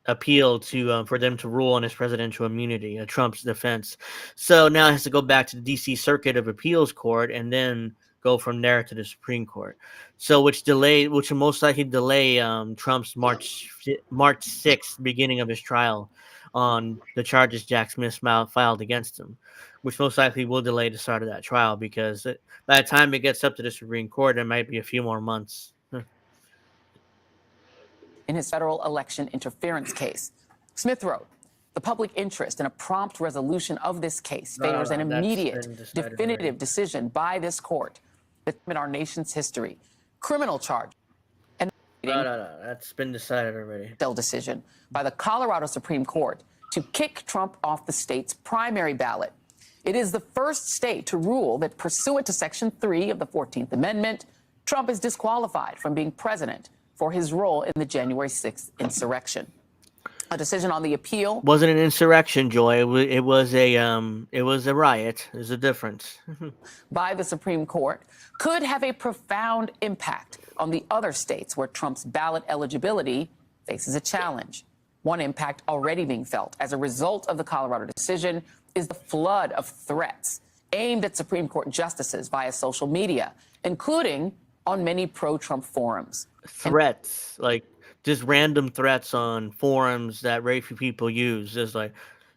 appeal to for them to rule on his presidential immunity, Trump's defense. So now it has to go back to the D.C. Circuit of Appeals Court and then go from there to the Supreme Court. So which will most likely delay Trump's March 6th beginning of his trial on the charges Jack Smith filed against him, which most likely will delay the start of that trial because by the time it gets up to the Supreme Court, it might be a few more months. In his federal election interference case, Smith wrote, "The public interest in a prompt resolution of this case favors an immediate, definitive decision by this court in our nation's history. Criminal charge and that's been decided already. Decision by the Colorado Supreme Court to kick Trump off the state's primary ballot. It is the first state to rule that pursuant to Section 3 of the 14th Amendment, Trump is disqualified from being president for his role in the January 6th insurrection. A decision on the appeal wasn't an insurrection, Joy. It was a riot. There's a difference. by the Supreme Court could have a profound impact on the other states where Trump's ballot eligibility faces a challenge. One impact already being felt as a result of the Colorado decision is the flood of threats aimed at Supreme Court justices via social media, including on many pro-Trump forums. Threats, like just random threats on forums that very few people use. It's like,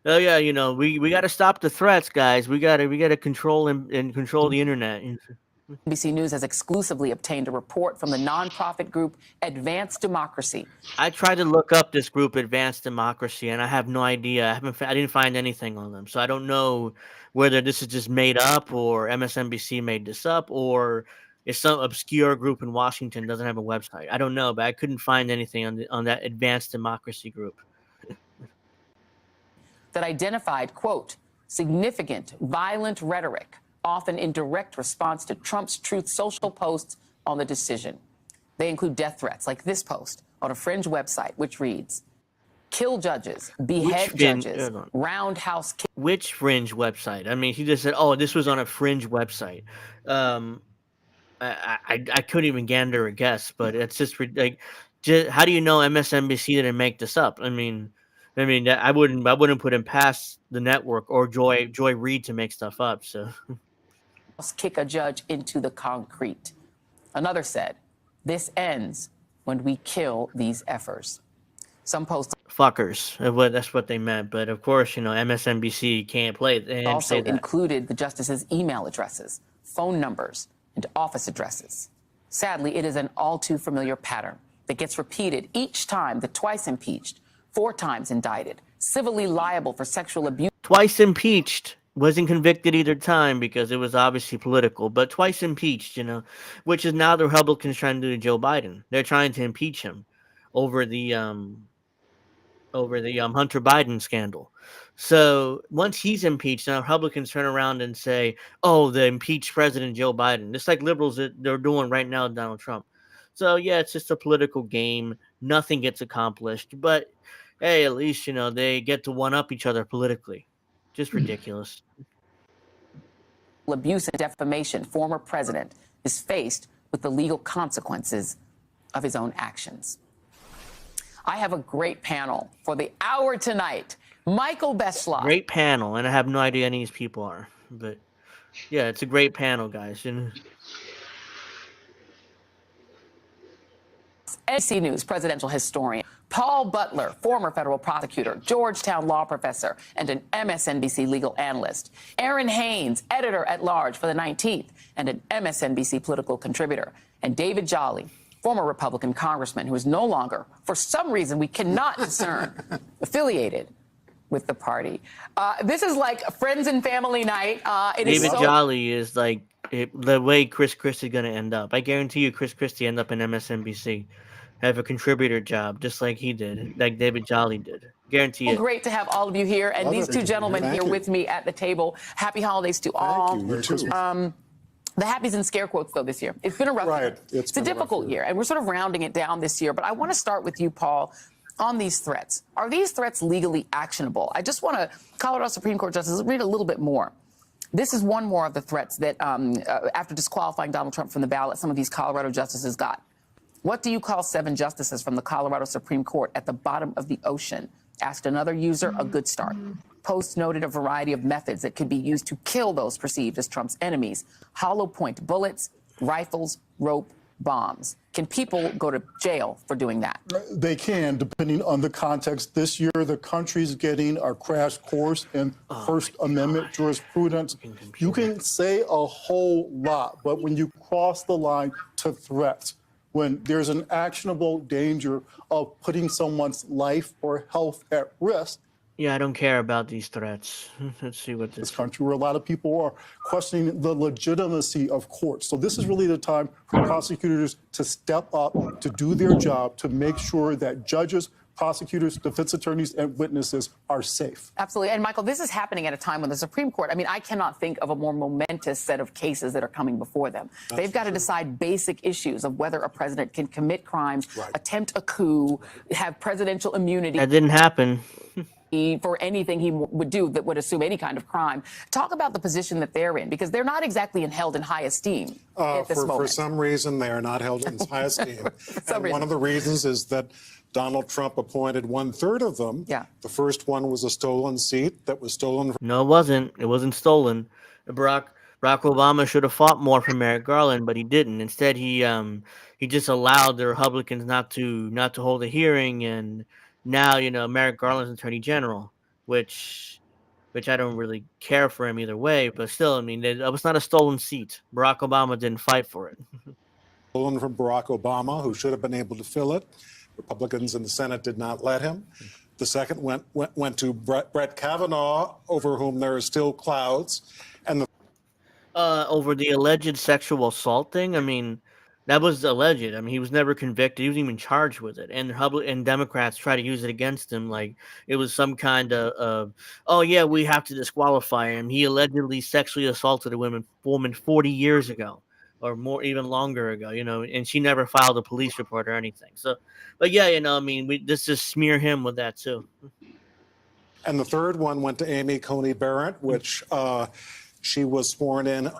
oh yeah, we got to stop the threats, guys. We got to control and control the internet. NBC News has exclusively obtained a report from the nonprofit group Advanced Democracy. I tried to look up this group, Advanced Democracy, and I have no idea. I didn't find anything on them, so I don't know whether this is just made up or MSNBC made this up or if some obscure group in Washington doesn't have a website. I don't know, but I couldn't find anything on that Advanced Democracy group that identified, quote, significant violent rhetoric, often in direct response to Trump's Truth Social posts on the decision. They include death threats like this post on a fringe website, which reads, kill judges, behead judges, roundhouse kick. Which fringe website? I mean, he just said, oh, this was on a fringe website. I couldn't even gander a guess, but it's just like, how do you know MSNBC didn't make this up? I mean, I wouldn't put him past the network or Joy Reid to make stuff up. So, kick a judge into the concrete. Another said, this ends when we kill these effers. Some posts fuckers. That's what they meant. But of course, MSNBC can't play. They also included the justices' email addresses, phone numbers, and office addresses. Sadly, it is an all too familiar pattern that gets repeated each time the twice impeached, 4 times indicted, civilly liable for sexual abuse. Twice impeached, wasn't convicted either time because it was obviously political, but twice impeached, which is now the Republicans trying to do to Joe Biden. They're trying to impeach him over the Hunter Biden scandal. So once he's impeached, now Republicans turn around and say, oh, the impeached President Joe Biden. It's like liberals that they're doing right now with Donald Trump. So yeah, it's just a political game. Nothing gets accomplished. But hey, at least, they get to one-up each other politically. Just ridiculous. Abuse and defamation, former president is faced with the legal consequences of his own actions. I have a great panel for the hour tonight. Michael Beschloss. Great panel, and I have no idea any of these people are. But yeah, it's a great panel, guys. NBC News presidential historian Paul Butler, former federal prosecutor, Georgetown law professor, and an MSNBC legal analyst. Aaron Haynes, editor-at-large for the 19th, and an MSNBC political contributor. And David Jolly, former Republican congressman who is no longer, for some reason we cannot discern, affiliated with the party. This is like friends and family night. David Jolly is like the way Chris Christie going to end up. I guarantee you Chris Christie end up in MSNBC. Have a contributor job just like he did, like David Jolly did. Guarantee it. Great to have all of you here. And these two gentlemen here with me at the table. Happy holidays to all. You too. The happies and scare quotes, though, this year. It's been a rough year. It's a difficult year, and we're sort of rounding it down this year. But I want to start with you, Paul, on these threats. Are these threats legally actionable? I just want to, Colorado Supreme Court Justice, read a little bit more. This is one more of the threats that, after disqualifying Donald Trump from the ballot, some of these Colorado justices got. What do you call 7 justices from the Colorado Supreme Court at the bottom of the ocean? Asked another user, a good start. Post noted a variety of methods that could be used to kill those perceived as Trump's enemies. Hollow point bullets, rifles, rope, bombs. Can people go to jail for doing that? They can, depending on the context. This year, the country's getting a crash course in First Amendment jurisprudence. You can say a whole lot, but when you cross the line to threats, when there's an actionable danger of putting someone's life or health at risk. Yeah, I don't care about these threats. Let's see what this country where a lot of people are questioning the legitimacy of courts. So this is really the time for prosecutors to step up, to do their job, to make sure that judges, prosecutors, defense attorneys, and witnesses are safe. Absolutely. And Michael, this is happening at a time when the Supreme Court, I mean, I cannot think of a more momentous set of cases that are coming before them. They've got to decide basic issues of whether a president can commit crimes, attempt a coup, have presidential immunity. That didn't happen. For anything he would do that would assume any kind of crime. Talk about the position that they're in, because they're not exactly held in high esteem at this moment. For some reason, they are not held in high esteem. And one of the reasons is that Donald Trump appointed 1/3 of them. Yeah. The first one was a stolen seat that was stolen. No, it wasn't. It wasn't stolen. Barack Obama should have fought more for Merrick Garland, but he didn't. Instead, he just allowed the Republicans not to hold a hearing, and now, Merrick Garland's attorney general, which I don't really care for him either way, but still, I mean, it was not a stolen seat. Barack Obama didn't fight for it. Stolen from Barack Obama, who should have been able to fill it. Republicans in the Senate did not let him. The second went to Brett Kavanaugh, over whom there are still clouds. And over the alleged sexual assault thing, I mean, that was alleged. I mean, he was never convicted. He wasn't even charged with it. And Democrats try to use it against him like it was some kind of oh, yeah, we have to disqualify him. He allegedly sexually assaulted a woman 40 years ago or more, even longer ago, and she never filed a police report or anything. So, but yeah, I mean, we just smear him with that, too. And the third one went to Amy Coney Barrett, which she was sworn in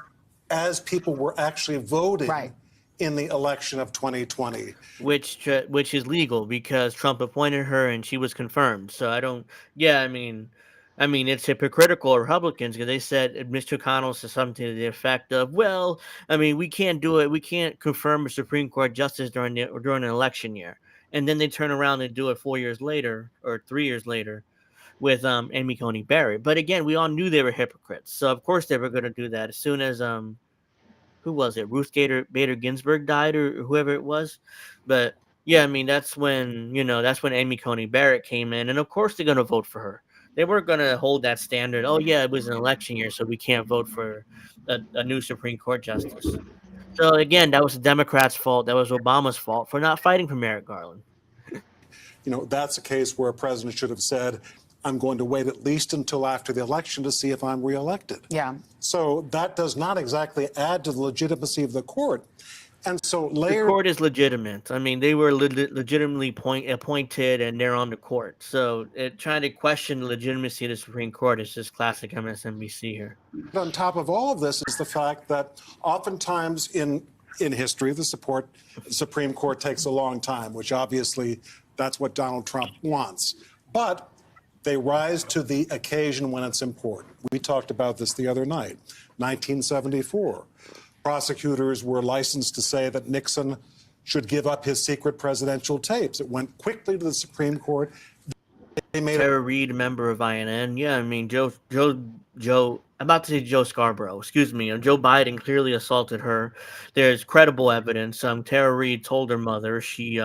as people were actually voting. In the election of 2020, which is legal because Trump appointed her and she was confirmed. So I don't. Yeah, I mean, it's hypocritical of Republicans because they said Mr. McConnell said something to the effect of, "Well, I mean, we can't do it. We can't confirm a Supreme Court justice during an election year." And then they turn around and do it 4 years later or 3 years later with Amy Coney Barrett. But again, we all knew they were hypocrites, so of course they were going to do that as soon as who was it? Ruth Bader Ginsburg died, or whoever it was. But yeah, I mean, that's when Amy Coney Barrett came in, and of course they're going to vote for her. They weren't going to hold that standard. Oh yeah, it was an election year, so we can't vote for a new Supreme Court justice. So again, that was the Democrats' fault. That was Obama's fault for not fighting for Merrick Garland. That's a case where a president should have said, I'm going to wait at least until after the election to see if I'm reelected. Yeah. So that does not exactly add to the legitimacy of the court. And so the court is legitimate. I mean, they were legitimately appointed and they're on the court. So trying to question the legitimacy of the Supreme Court is just classic MSNBC here. On top of all of this is the fact that oftentimes in history, the Supreme Court takes a long time, which obviously that's what Donald Trump wants. But they rise to the occasion when it's important. We talked about this the other night. 1974, prosecutors were licensed to say that Nixon should give up his secret presidential tapes. It went quickly to the Supreme Court. Tara Reid, member of INN. Yeah, I mean, I'm about to say Joe Scarborough. Excuse me. Joe Biden clearly assaulted her. There's credible evidence. Tara Reid told her mother she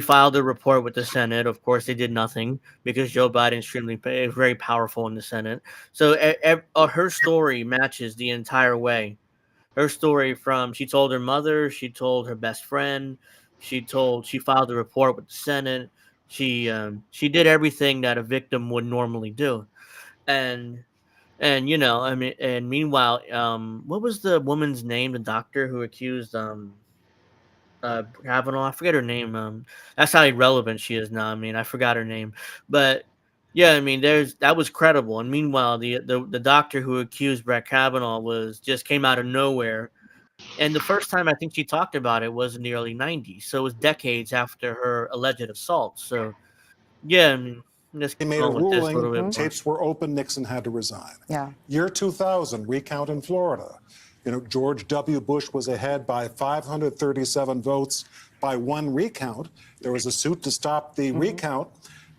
filed a report with the Senate. Of course, they did nothing because Joe Biden is very powerful in the Senate. So her story matches the entire way. Her story from she told her mother, she told her best friend, she filed a report with the Senate. She did everything that a victim would normally do, and I mean, and meanwhile, what was the woman's name? The doctor who accused Kavanaugh. I forget her name. That's how irrelevant she is now. I mean, I forgot her name, but yeah, I mean, that was credible. And meanwhile, the doctor who accused Brett Kavanaugh came out of nowhere. And the first time I think she talked about it was in the early '90s, so it was decades after her alleged assault. So, yeah, I mean, let's They keep made a going with this a ruling, little bit more. tapes were open, Nixon had to resign. Yeah. Year 2000, recount in Florida. George W. Bush was ahead by 537 votes by one recount. There was a suit to stop the recount.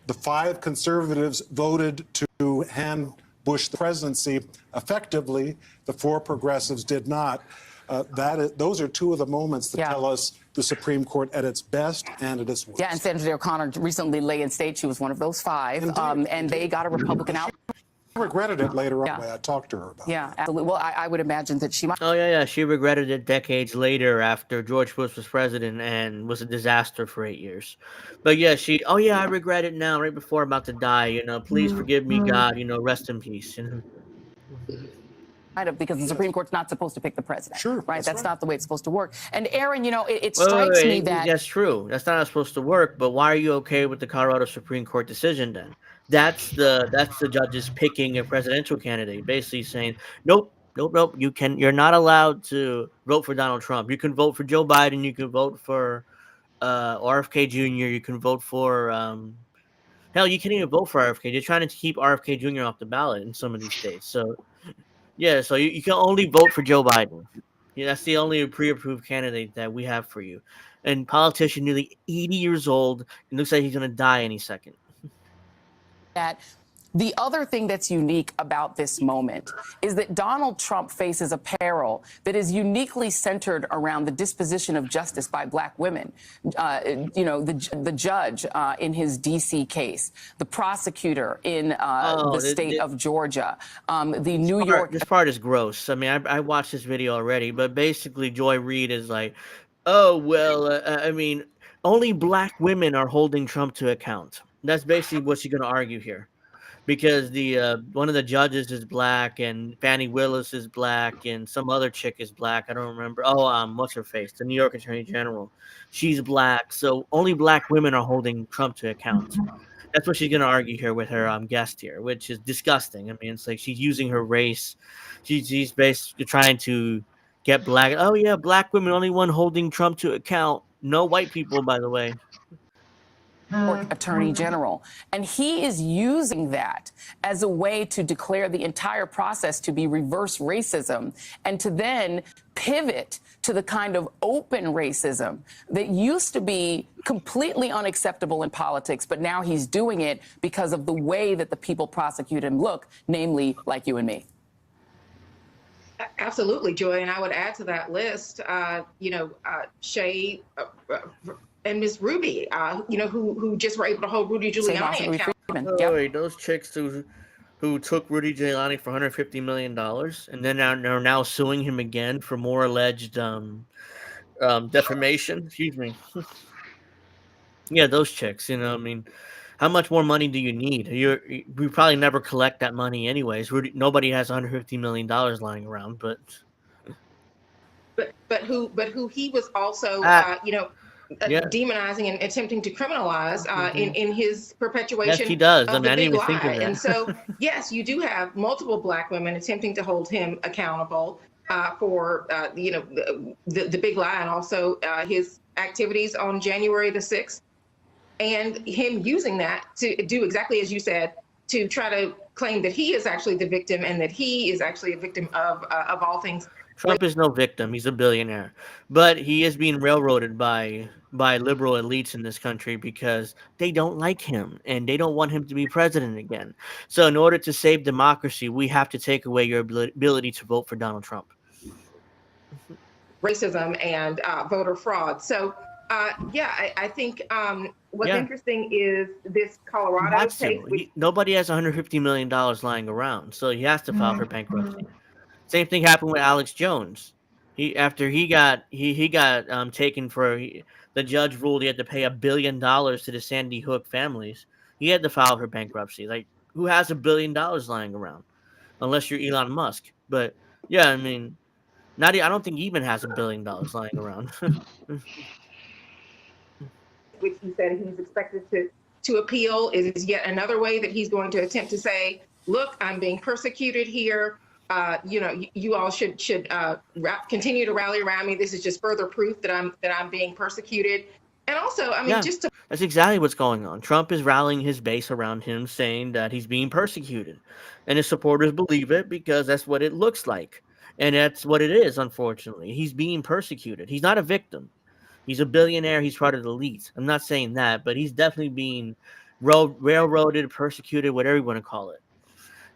The 5 conservatives voted to hand Bush the presidency effectively. The 4 progressives did not. Those are 2 of the moments that tell us the Supreme Court at its best and at its worst. Yeah, and Senator O'Connor recently lay in state she was one of those 5, and they got a Republican out. I regretted it later on when I talked to her about it. Yeah, absolutely. Well, I would imagine that she might. Oh yeah, she regretted it decades later after George Bush was president and was a disaster for 8 years. But yeah, I regret it now, right before I'm about to die. Please forgive me, God. Rest in peace. Because the Supreme Court's not supposed to pick the president. Sure. Right? That's not the way it's supposed to work. And Aaron, it strikes me that. That's true. That's not how it's supposed to work. But why are you okay with the Colorado Supreme Court decision then? That's the judges picking a presidential candidate, basically saying, nope. You're not allowed to vote for Donald Trump. You can vote for Joe Biden. You can vote for RFK Jr. You can vote for hell. You can't even vote for RFK. They're trying to keep RFK Jr. off the ballot in some of these states. So. Yeah, so you can only vote for Joe Biden. Yeah, that's the only pre-approved candidate that we have for you. And politician nearly 80 years old, and looks like he's going to die any second. That the other thing that's unique about this moment is that Donald Trump faces a peril that is uniquely centered around the disposition of justice by black women. The judge in his D.C. case, the prosecutor in the state of Georgia, the New York. This part is gross. I mean, I watched this video already, but basically Joy Reid is like, oh, well, I mean, only black women are holding Trump to account. That's basically what she's going to argue here. Because one of the judges is black, and Fannie Willis is black, and some other chick is black. I don't remember. What's her face? The New York Attorney General. She's black, so only black women are holding Trump to account. That's what she's going to argue here with her guest here, which is disgusting. I mean, it's like she's using her race. She's basically trying to get black. Oh yeah, black women, only one holding Trump to account. No white people, by the way. Attorney General. And he is using that as a way to declare the entire process to be reverse racism and to then pivot to the kind of open racism that used to be completely unacceptable in politics, but now he's doing it because of the way that the people prosecute him look, namely like you and me. Absolutely, Joy. And I would add to that list, Shay and Ms. Ruby, who just were able to hold Rudy Giuliani accountable. Those chicks who took Rudy Giuliani for $150 million and then are now suing him again for more alleged defamation. Excuse me. Yeah, those chicks. I mean, how much more money do you need? We probably never collect that money anyways. Nobody has $150 million lying around, but who he was also, demonizing and attempting to criminalize in his perpetuation. Yes, he does. Of the I didn't big even think of lie. that. And so, yes, you do have multiple black women attempting to hold him accountable for the big lie and also his activities on January the 6th, and him using that to do exactly as you said, to try to claim that he is actually the victim and that he is actually a victim of all things Trump is no victim. He's a billionaire, but he is being railroaded by liberal elites in this country because they don't like him and they don't want him to be president again. So, in order to save democracy, we have to take away your ability to vote for Donald Trump. Racism and voter fraud. So, I think what's interesting is this Colorado case. Nobody has $150 million lying around, so he has to file for bankruptcy. Same thing happened with Alex Jones. After he got taken for the judge ruled he had to pay $1 billion to the Sandy Hook families. He had to file for bankruptcy. Like, who has $1 billion lying around? Unless you're Elon Musk. But yeah, I mean, I don't think he even has $1 billion lying around. Which he said he's expected to appeal is yet another way that he's going to attempt to say, look, I'm being persecuted here. You all should continue to rally around me. This is just further proof that I'm being persecuted. And also, I mean, that's exactly what's going on. Trump is rallying his base around him, saying that he's being persecuted, and his supporters believe it because that's what it looks like, and that's what it is. Unfortunately, he's being persecuted. He's not a victim. He's a billionaire. He's part of the elite. I'm not saying that, but he's definitely being railroaded, persecuted, whatever you want to call it,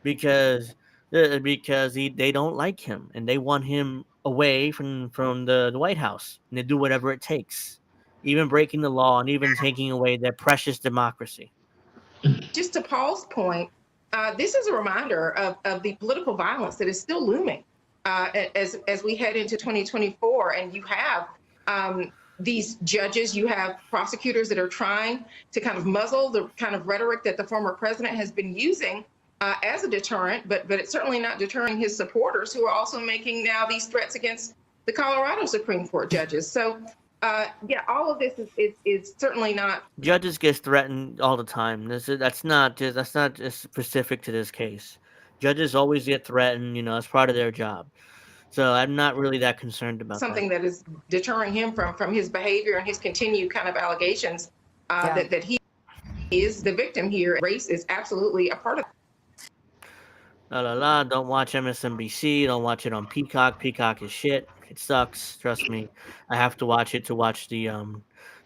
because they don't like him and they want him away from the White House, and they do whatever it takes, even breaking the law and even taking away their precious democracy. Just to Paul's point, this is a reminder of the political violence that is still looming as we head into 2024, and you have these judges, you have prosecutors that are trying to kind of muzzle the kind of rhetoric that the former president has been using as a deterrent, but it's certainly not deterring his supporters, who are also making now these threats against the Colorado Supreme Court judges. So, all of this is certainly not. Judges get threatened all the time. That's not just specific to this case. Judges always get threatened. It's part of their job. So I'm not really that concerned about something that is deterring him from his behavior and his continued kind of allegations that he is the victim here. Race is absolutely a part of it. Don't watch MSNBC. Don't watch it on Peacock. Peacock is shit. It sucks. Trust me. I have to watch it to watch the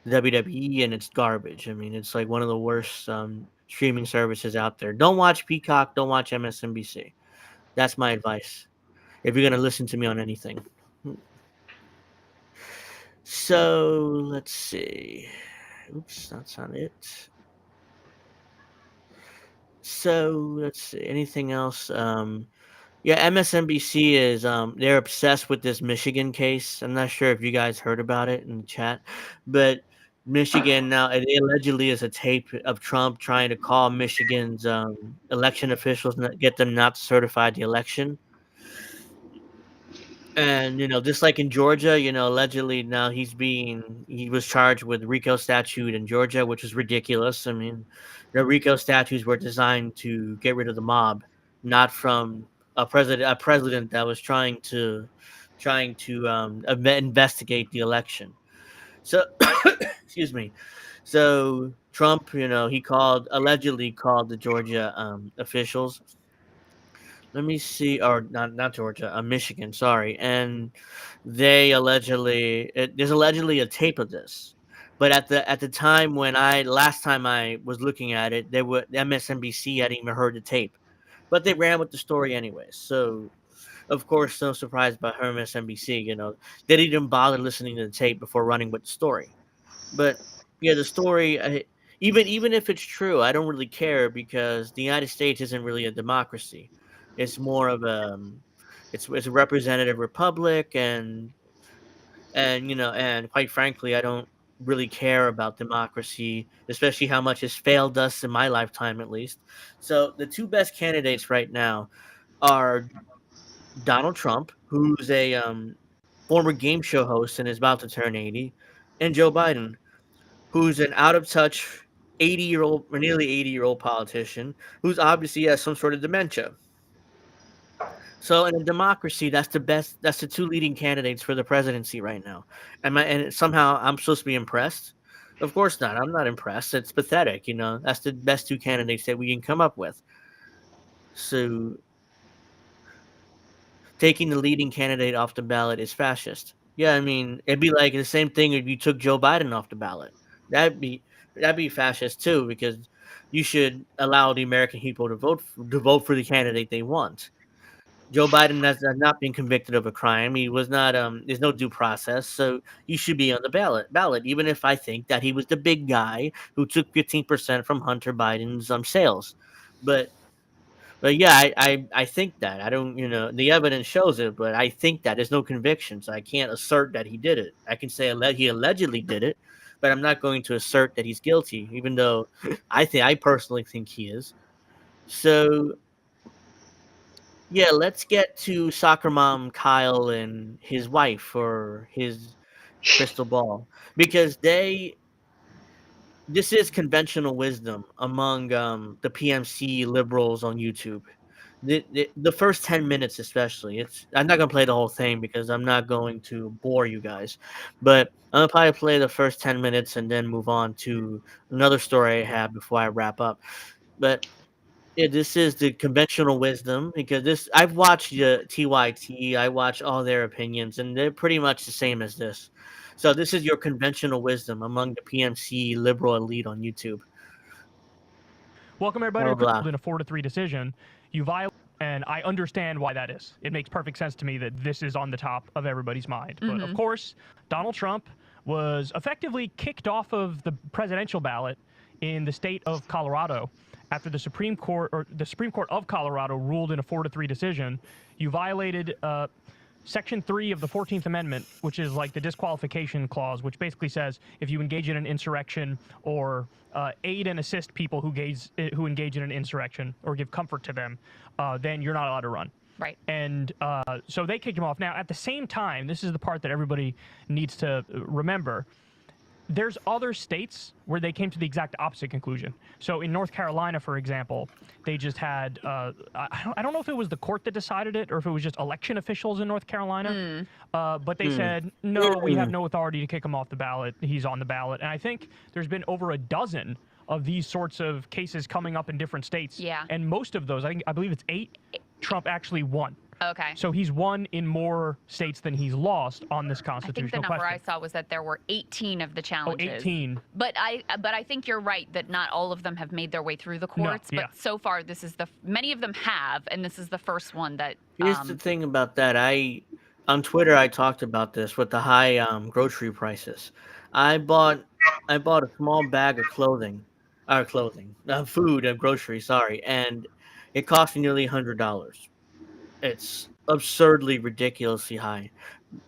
WWE, and it's garbage. I mean, it's like one of the worst streaming services out there. Don't watch Peacock. Don't watch MSNBC. That's my advice, if you're going to listen to me on anything. So, let's see. Oops, that's not it. So, let's see. Anything else? MSNBC is, they're obsessed with this Michigan case. I'm not sure if you guys heard about it in the chat, but Michigan now, it allegedly is a tape of Trump trying to call Michigan's election officials and get them not to certify the election. And, just like in Georgia, allegedly now he was charged with RICO statute in Georgia, which is ridiculous. I mean, the RICO statutes were designed to get rid of the mob, not from a president that was trying to investigate the election. So, excuse me. So Trump, he allegedly called the Georgia officials. Let me see, or not Georgia, Michigan, sorry. And they there's allegedly a tape of this. But at the time last time I was looking at it, MSNBC hadn't even heard the tape. But they ran with the story anyways. So, of course, no surprise by MSNBC, they didn't even bother listening to the tape before running with the story. But yeah, the story, even if it's true, I don't really care, because the United States isn't really a democracy. It's more of it's a representative republic, and quite frankly, I don't really care about democracy, especially how much it's failed us in my lifetime, at least. So the two best candidates right now are Donald Trump, who's a former game show host and is about to turn 80, and Joe Biden, who's an out-of-touch 80-year-old or nearly 80-year-old politician who's obviously has some sort of dementia. So in a democracy, that's the two leading candidates for the presidency right now. And somehow I'm supposed to be impressed? Of course not. I'm not impressed. It's pathetic. That's the best two candidates that we can come up with. So taking the leading candidate off the ballot is fascist. Yeah, I mean, it'd be like the same thing if you took Joe Biden off the ballot. That'd be fascist too, because you should allow the American people to vote for the candidate they want. Joe Biden has not been convicted of a crime. He was not. There's no due process, so you should be on the ballot. Even if I think that he was the big guy who took 15% from Hunter Biden's sales, but yeah, I think that. I don't, the evidence shows it, but I think that there's no conviction, so I can't assert that he did it. I can say he allegedly did it, but I'm not going to assert that he's guilty, even though I personally think he is. So yeah, let's get to soccer mom Kyle and his wife, or his crystal ball, because this is conventional wisdom among the PMC liberals on YouTube. The first 10 minutes especially, I'm not gonna play the whole thing because I'm not going to bore you guys, but I'm gonna probably play the first 10 minutes and then move on to another story I have before I wrap up. But yeah, this is the conventional wisdom, because I've watched TYT, I watch all their opinions, and they're pretty much the same as this. So this is your conventional wisdom among the PMC liberal elite on YouTube. Welcome everybody Blah, blah. in a 4-3 decision. You violate, and I understand why that is. It makes perfect sense to me that this is on the top of everybody's mind. But of course, Donald Trump was effectively kicked off of the presidential ballot in the state of Colorado after the Supreme Court of Colorado ruled in a 4-3 decision. You violated Section 3 of the 14th Amendment, which is like the disqualification clause, which basically says if you engage in an insurrection or aid and assist people who engage in an insurrection or give comfort to them, then you're not allowed to run. Right. And so they kicked him off. Now, at the same time, this is the part that everybody needs to remember. There's other states where they came to the exact opposite conclusion. So in North Carolina, for example, they just had, I don't know if it was the court that decided it or if it was just election officials in North Carolina, but they said, no, we have no authority to kick him off the ballot. He's on the ballot. And I think there's been over a dozen of these sorts of cases coming up in different states. Yeah. And most of those, I believe it's 8, Trump actually won. Okay. So he's won in more states than he's lost on this constitutional I think the number question. I saw was that there were 18 of the challenges. 18. But I think you're right that not all of them have made their way through the courts. yeah. But so far, many of them have, and this is the first one that. Here's the thing about that. On Twitter I talked about this with the high grocery prices. I bought a small bag of groceries, sorry, and it cost me nearly $100. It's absurdly, ridiculously high.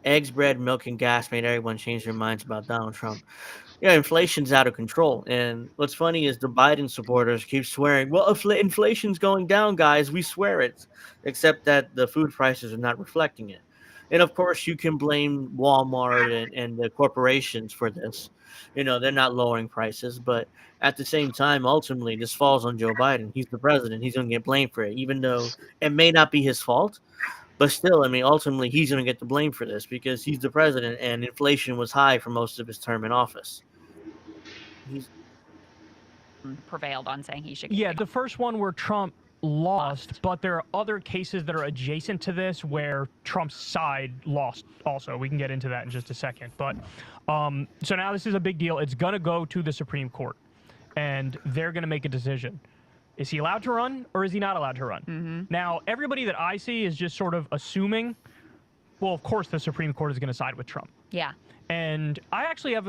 Eggs, bread, milk, and gas made everyone change their minds about Donald Trump. Yeah, inflation's out of control. And what's funny is the Biden supporters keep swearing, well, inflation's going down, guys. We swear it. Except that the food prices are not reflecting it. And of course, you can blame Walmart and the corporations for this. They're not lowering prices. But at the same time, ultimately, this falls on Joe Biden. He's the president. He's going to get blamed for it, even though it may not be his fault. But still, I mean, ultimately, he's going to get the blame for this because he's the president and inflation was high for most of his term in office. He's prevailed on saying he should. Yeah, the first one where Trump lost, but there are other cases that are adjacent to this where Trump's side lost also. We can get into that in just a second. But so now this is a big deal. It's going to go to the Supreme Court, and they're going to make a decision. Is he allowed to run or is he not allowed to run? Now, everybody that I see is just sort of assuming, well, of course the Supreme Court is going to side with Trump. Yeah. And I actually have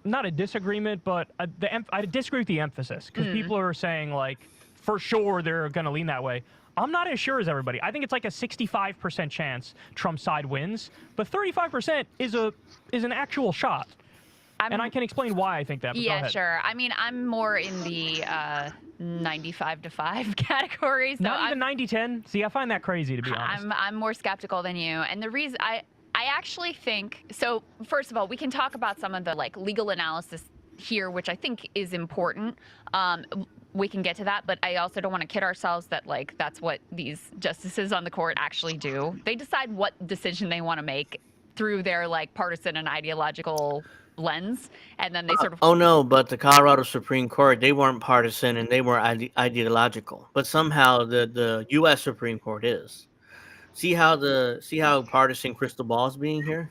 not a disagreement, but I disagree with the emphasis because people are saying, like, for sure they're going to lean that way. I'm not as sure as everybody. I think it's like a 65% chance Trump's side wins, but 35% is an actual shot. And I can explain why I think that. But go Yeah, ahead. sure. I mean, I'm more in the 95-5 category. So Not even 90-10. See, I find that crazy, to be honest. I'm more skeptical than you, and the reason I actually think so. First of all, we can talk about some of the legal analysis here, which I think is important. We can get to that, but I also don't want to kid ourselves that that's what these justices on the court actually do. They decide what decision they want to make through their partisan and ideological lens, and then they sort of. Oh no, but the Colorado Supreme Court, they weren't partisan and they weren't ideological. But somehow the U.S. Supreme Court is. See how partisan crystal ball is being here.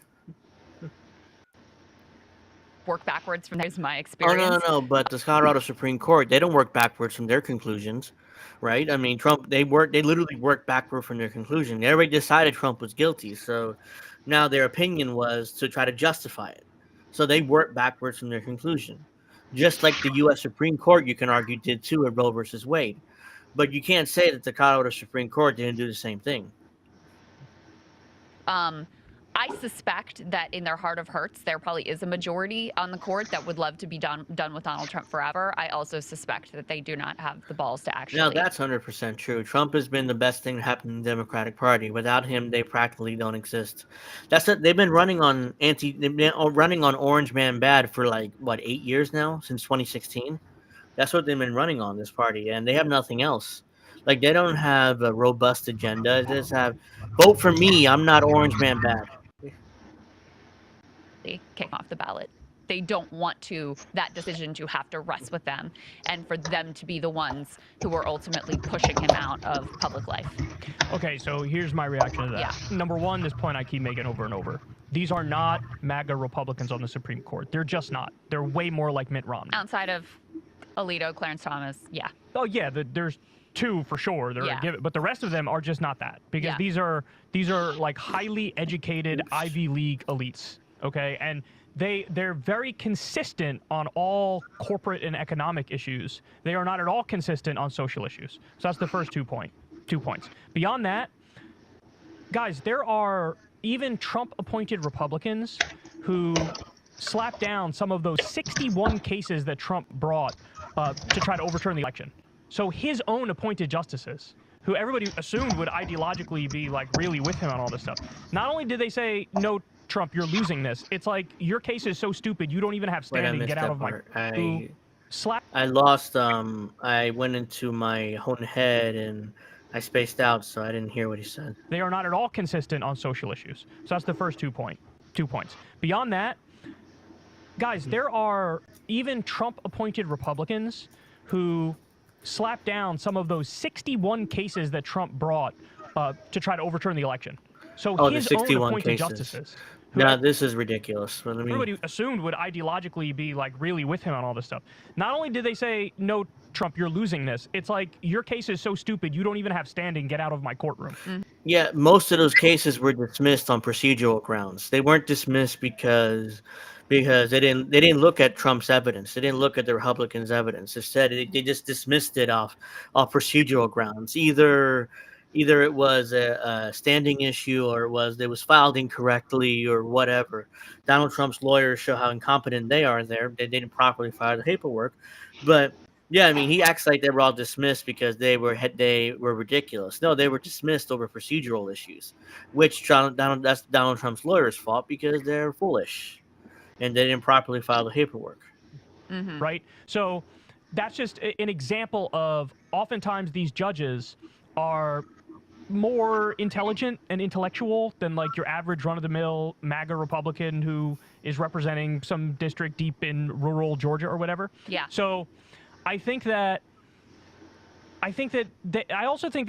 Work backwards from there's my Oh experience. no, but the Colorado Supreme Court, they don't work backwards from their conclusions, right? I mean, Trump, they literally work backward from their conclusion. They already decided Trump was guilty, so now their opinion was to try to justify it. So they work backwards from their conclusion, just like the U.S. Supreme Court, you can argue, did too at Roe versus Wade. But you can't say that the Colorado Supreme Court didn't do the same thing. I suspect that in their heart of hearts, there probably is a majority on the court that would love to be done with Donald Trump forever. I also suspect that they do not have the balls to actually. Now that's 100% true. Trump has been the best thing to happen in the Democratic Party. Without him, they practically don't exist. That's it. They've been running on Orange Man Bad for like what 8 years now, since 2016. That's what they've been running on, this party, and they have nothing else. Like, they don't have a robust agenda. They just have vote for me. I'm not Orange Man Bad. Kick off the ballot. They don't want that decision to have to rest with them, and for them to be the ones who are ultimately pushing him out of public life. Okay, so here's my reaction to that. Yeah. Number one, this point I keep making over and over. These are not MAGA Republicans on the Supreme Court. They're just not. They're way more like Mitt Romney. Outside of Alito, Clarence Thomas, yeah. Oh yeah, there's two for sure. But the rest of them are just not that, because these are like highly educated Ivy League elites. Okay, and they're very consistent on all corporate and economic issues. They are not at all consistent on social issues. So that's the first 2 points. Beyond that, guys, there are even Trump-appointed Republicans who slapped down some of those 61 cases that Trump brought to try to overturn the election. So his own appointed justices, who everybody assumed would ideologically be like really with him on all this stuff, not only did they say, no, Trump, you're losing this, it's like, your case is so stupid you don't even have standing. Get out of my. I lost. I went into my own head and I spaced out, so I didn't hear what he said. They are not at all consistent on social issues. So that's the first 2 points. Beyond that, guys, there are even Trump-appointed Republicans who slapped down some of those 61 cases that Trump brought to try to overturn the election. So his the own 61 appointed cases. Justices. No, this is ridiculous. But Everybody assumed would ideologically be like really with him on all this stuff. Not only did they say, no, Trump, you're losing this, it's like, your case is so stupid you don't even have standing. Get out of my courtroom. Yeah, most of those cases were dismissed on procedural grounds. They weren't dismissed because they didn't look at Trump's evidence. They didn't look at the Republicans' evidence. Instead, they just dismissed it off procedural grounds. Either it was a standing issue, or it was filed incorrectly, or whatever. Donald Trump's lawyers show how incompetent they are there. They didn't properly file the paperwork. But yeah, I mean, he acts like they were all dismissed because they were ridiculous. No, they were dismissed over procedural issues, which that's Donald Trump's lawyers' fault because they're foolish and they didn't properly file the paperwork. Right? So that's just an example of, oftentimes these judges are more intelligent and intellectual than like your average run-of-the-mill MAGA Republican who is representing some district deep in rural Georgia or whatever. Yeah. So I also think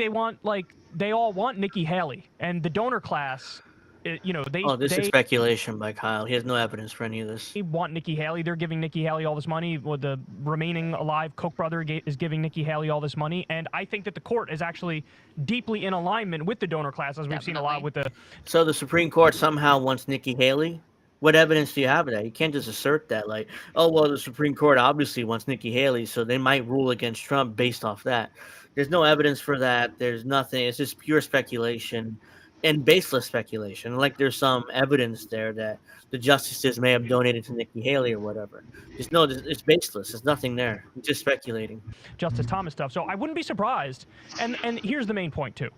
they all want Nikki Haley, and the donor class, This is speculation by Kyle. He has no evidence for any of this. They want Nikki Haley. They're giving Nikki Haley all this money. With the remaining alive Koch brother is giving Nikki Haley all this money. And I think that the court is actually deeply in alignment with the donor class, as we've seen a lot with the... So the Supreme Court somehow wants Nikki Haley? What evidence do you have of that? You can't just assert that, like, oh, well, the Supreme Court obviously wants Nikki Haley, so they might rule against Trump based off that. There's no evidence for that. There's nothing. It's just pure speculation. And baseless speculation. Like, there's some evidence there that the justices may have donated to Nikki Haley or whatever. It's baseless. There's nothing there. It's just speculating. Justice Thomas stuff. So I wouldn't be surprised. And here's the main point, too.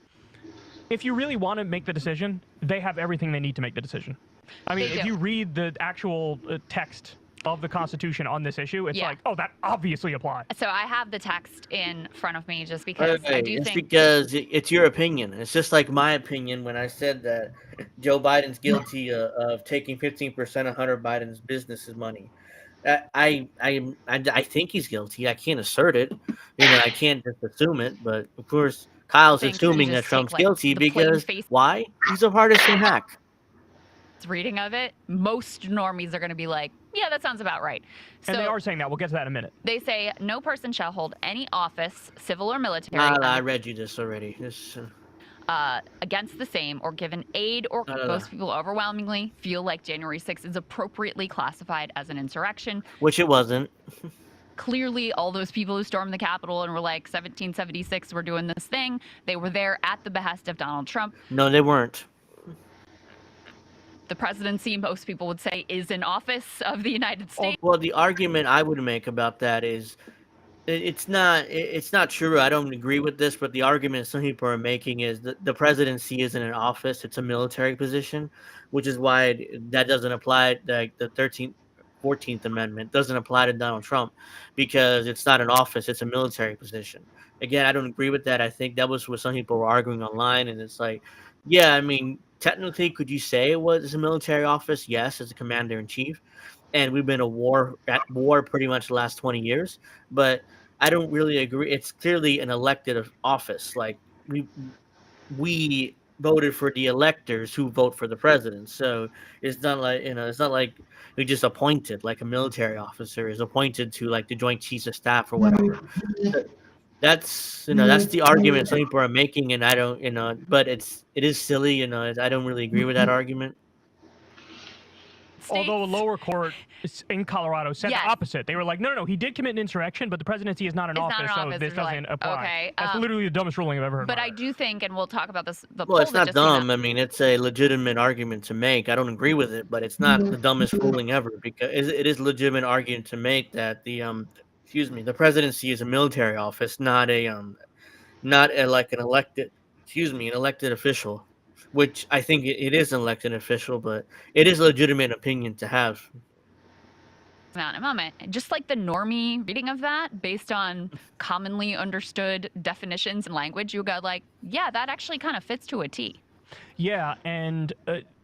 If you really want to make the decision, they have everything they need to make the decision. I mean, if you read the actual text of the Constitution on this issue, it's like, oh, that obviously applies. So I have the text in front of me just because I do think... because it's your opinion. It's just like my opinion when I said that Joe Biden's guilty of taking 15% of Hunter Biden's business's money. I think he's guilty. I can't assert it. I can't just assume it. But of course, Kyle's thinks you assuming that just take, Trump's like, guilty the plain because face why? He's a partisan hack. reading of it. Most normies are going to be like, yeah, that sounds about right. And they So are saying that. We'll get to that in a minute. they say no person shall hold any office, civil or military, I read you this already. This. against the same or given aid or most people overwhelmingly feel like January 6th is appropriately classified as an insurrection. Which it wasn't. Clearly, all those people who stormed the Capitol and were like, 1776, we're doing this thing, they were there at the behest of Donald Trump. No, they weren't. The presidency, most people would say, is an office of the United States. Well, the argument I would make about that is it's not true. I don't agree with this, but the argument some people are making is that the presidency isn't an office; it's a military position, which is why that doesn't apply. Like the 14th Amendment doesn't apply to Donald Trump because it's not an office; it's a military position. Again, I don't agree with that. I think that was what some people were arguing online, and it's like, yeah, I mean, technically, could you say it was a military office? Yes, as a commander in chief. And we've been at war pretty much the last 20 years, but I don't really agree. It's clearly an elected office. Like we voted for the electors who vote for the president. So it's not like it's not like we just appointed like a military officer is appointed to like the Joint Chiefs of Staff or whatever. That's that's the argument some people are making, and I don't but it is silly. I don't really agree with that argument. Although a lower court in Colorado said the opposite. They were like, no, he did commit an insurrection, but the presidency is not an office, so this doesn't apply. Okay, that's literally the dumbest ruling I've ever heard. But I do think, and we'll talk about this. Well, it's not dumb. I mean, it's a legitimate argument to make. I don't agree with it, but it's not the dumbest ruling ever because it is a legitimate argument to make that the the presidency is a military office, not like an elected official. Which I think it is an elected official, but it is a legitimate opinion to have. In a moment, just like the normie reading of that, based on commonly understood definitions and language, you go like, yeah, that actually kind of fits to a T. Yeah, and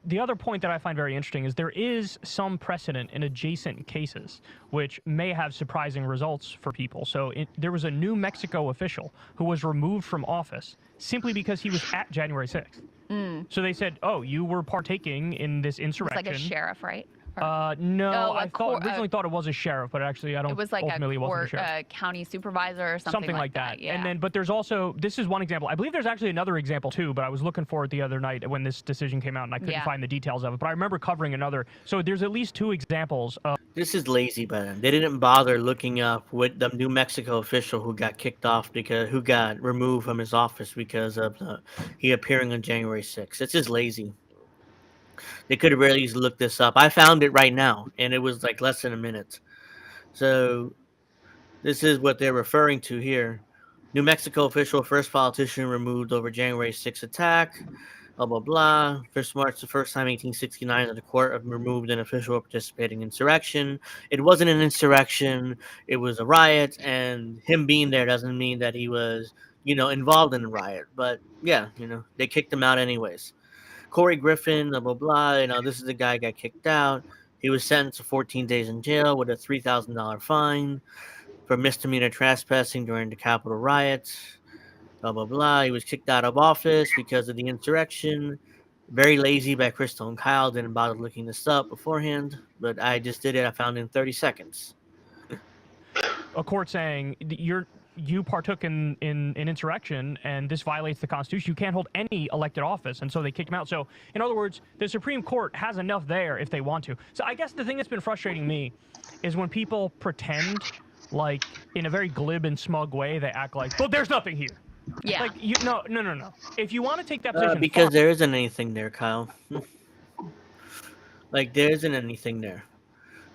the other point that I find very interesting is there is some precedent in adjacent cases which may have surprising results for people. So there was a New Mexico official who was removed from office simply because he was at January 6th. So they said, oh, you were partaking in this insurrection. It's like a sheriff, right? No, I originally thought it was a sheriff, but actually I don't. It was like ultimately a wasn't a sheriff. County supervisor or something like that. Yeah. And then, but there's also, this is one example. I believe there's actually another example too, but I was looking for it the other night when this decision came out and I couldn't find the details of it. But I remember covering another. So there's at least two examples of. This is lazy, but they didn't bother looking up with the New Mexico official who got kicked off who got removed from his office because of he appearing on January 6th. It's just lazy. They could have really easily looked this up. I found it right now, and it was like less than a minute. So this is what they're referring to here. New Mexico official, first politician removed over January 6th attack, blah, blah, blah. 1st March, the first time 1869 that the court removed an official participating in insurrection. It wasn't an insurrection. It was a riot, and him being there doesn't mean that he was, involved in the riot. But, yeah, they kicked him out anyways. Corey Griffin, blah, blah, blah. This is the guy who got kicked out. He was sentenced to 14 days in jail with a $3,000 fine for misdemeanor trespassing during the Capitol riots. Blah, blah, blah. He was kicked out of office because of the insurrection. Very lazy by Crystal and Kyle. Didn't bother looking this up beforehand, but I just did it. I found it in 30 seconds. A court saying you partook in insurrection and this violates the Constitution. You can't hold any elected office, and so they kicked him out. So, in other words, the Supreme Court has enough there if they want to. So I guess the thing that's been frustrating me is when people pretend, like, in a very glib and smug way, they act like, well, there's nothing here. Yeah. Like, no. If you want to take that position... because there isn't anything there, Kyle. Like, there isn't anything there.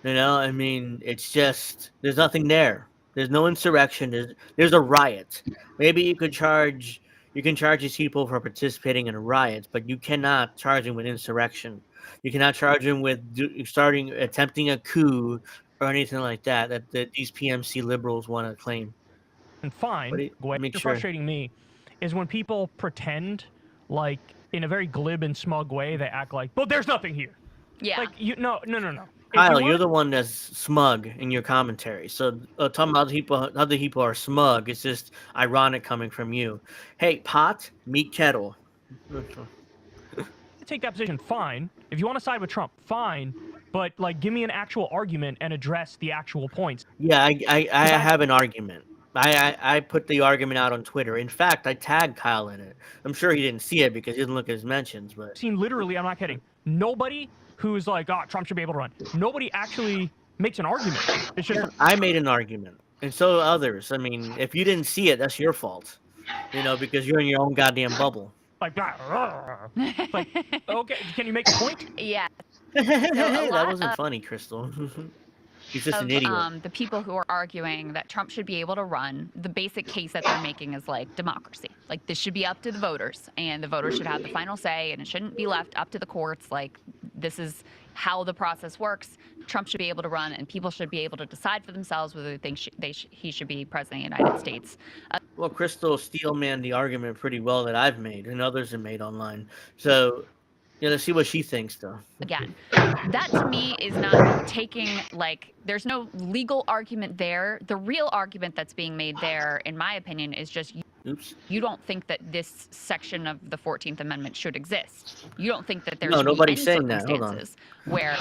I mean, it's just, there's nothing there. There's no insurrection. There's a riot. Maybe you can charge these people for participating in a riot, but you cannot charge them with insurrection. You cannot charge them with attempting a coup or anything like that these PMC liberals want to claim. And fine, what's frustrating me is when people pretend, like, in a very glib and smug way, they act like, well, there's nothing here. Yeah. Like, no. Kyle, you're the one that's smug in your commentary. So talking about other people are smug. It's just ironic coming from you. Hey, pot, meet kettle. Take that position, fine. If you want to side with Trump, fine. But like, give me an actual argument and address the actual points. Yeah, I have an argument. I put the argument out on Twitter. In fact, I tagged Kyle in it. I'm sure he didn't see it because he didn't look at his mentions. But Seen literally, I'm not kidding. Nobody who's like, oh, Trump should be able to run. Nobody actually makes an argument. It's just I made an argument, and so others. I mean, if you didn't see it, that's your fault. Because you're in your own goddamn bubble. like, okay, can you make a point? Yeah. That wasn't funny, Crystal. He's just an idiot. The people who are arguing that Trump should be able to run, the basic case that they're making is like democracy. Like this should be up to the voters, and the voters should have the final say, and it shouldn't be left up to the courts. Like this is how the process works. Trump should be able to run, and people should be able to decide for themselves whether they think he should be president of the United States. Well, Crystal steelmanned the argument pretty well that I've made and others have made online. So, let's see what she thinks, though. Again, that to me is not taking, like, there's no legal argument there. The real argument that's being made there, in my opinion, is just you don't think that this section of the 14th Amendment should exist. You don't think that there's nobody's any saying that. Hold on. circumstances where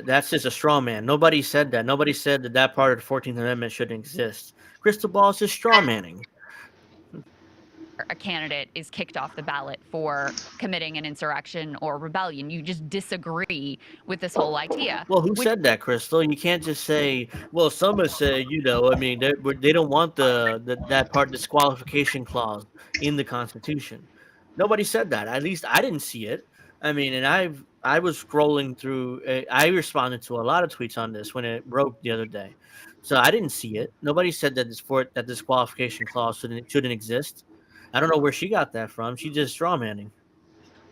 that's just a straw man. Nobody said that. Nobody said that part of the 14th Amendment shouldn't exist. Crystal Ball is just straw manning. a candidate is kicked off the ballot for committing an insurrection or rebellion. You just disagree with this whole idea. Well, who said that, Crystal? You can't just say, well, some would say, I mean, they don't want that part disqualification clause in the Constitution. Nobody said that. At least I didn't see it. I mean, and I was scrolling through. I responded to a lot of tweets on this when it broke the other day, so I didn't see it. Nobody said that that disqualification clause shouldn't exist. I don't know where she got that from. She's just strawmanning.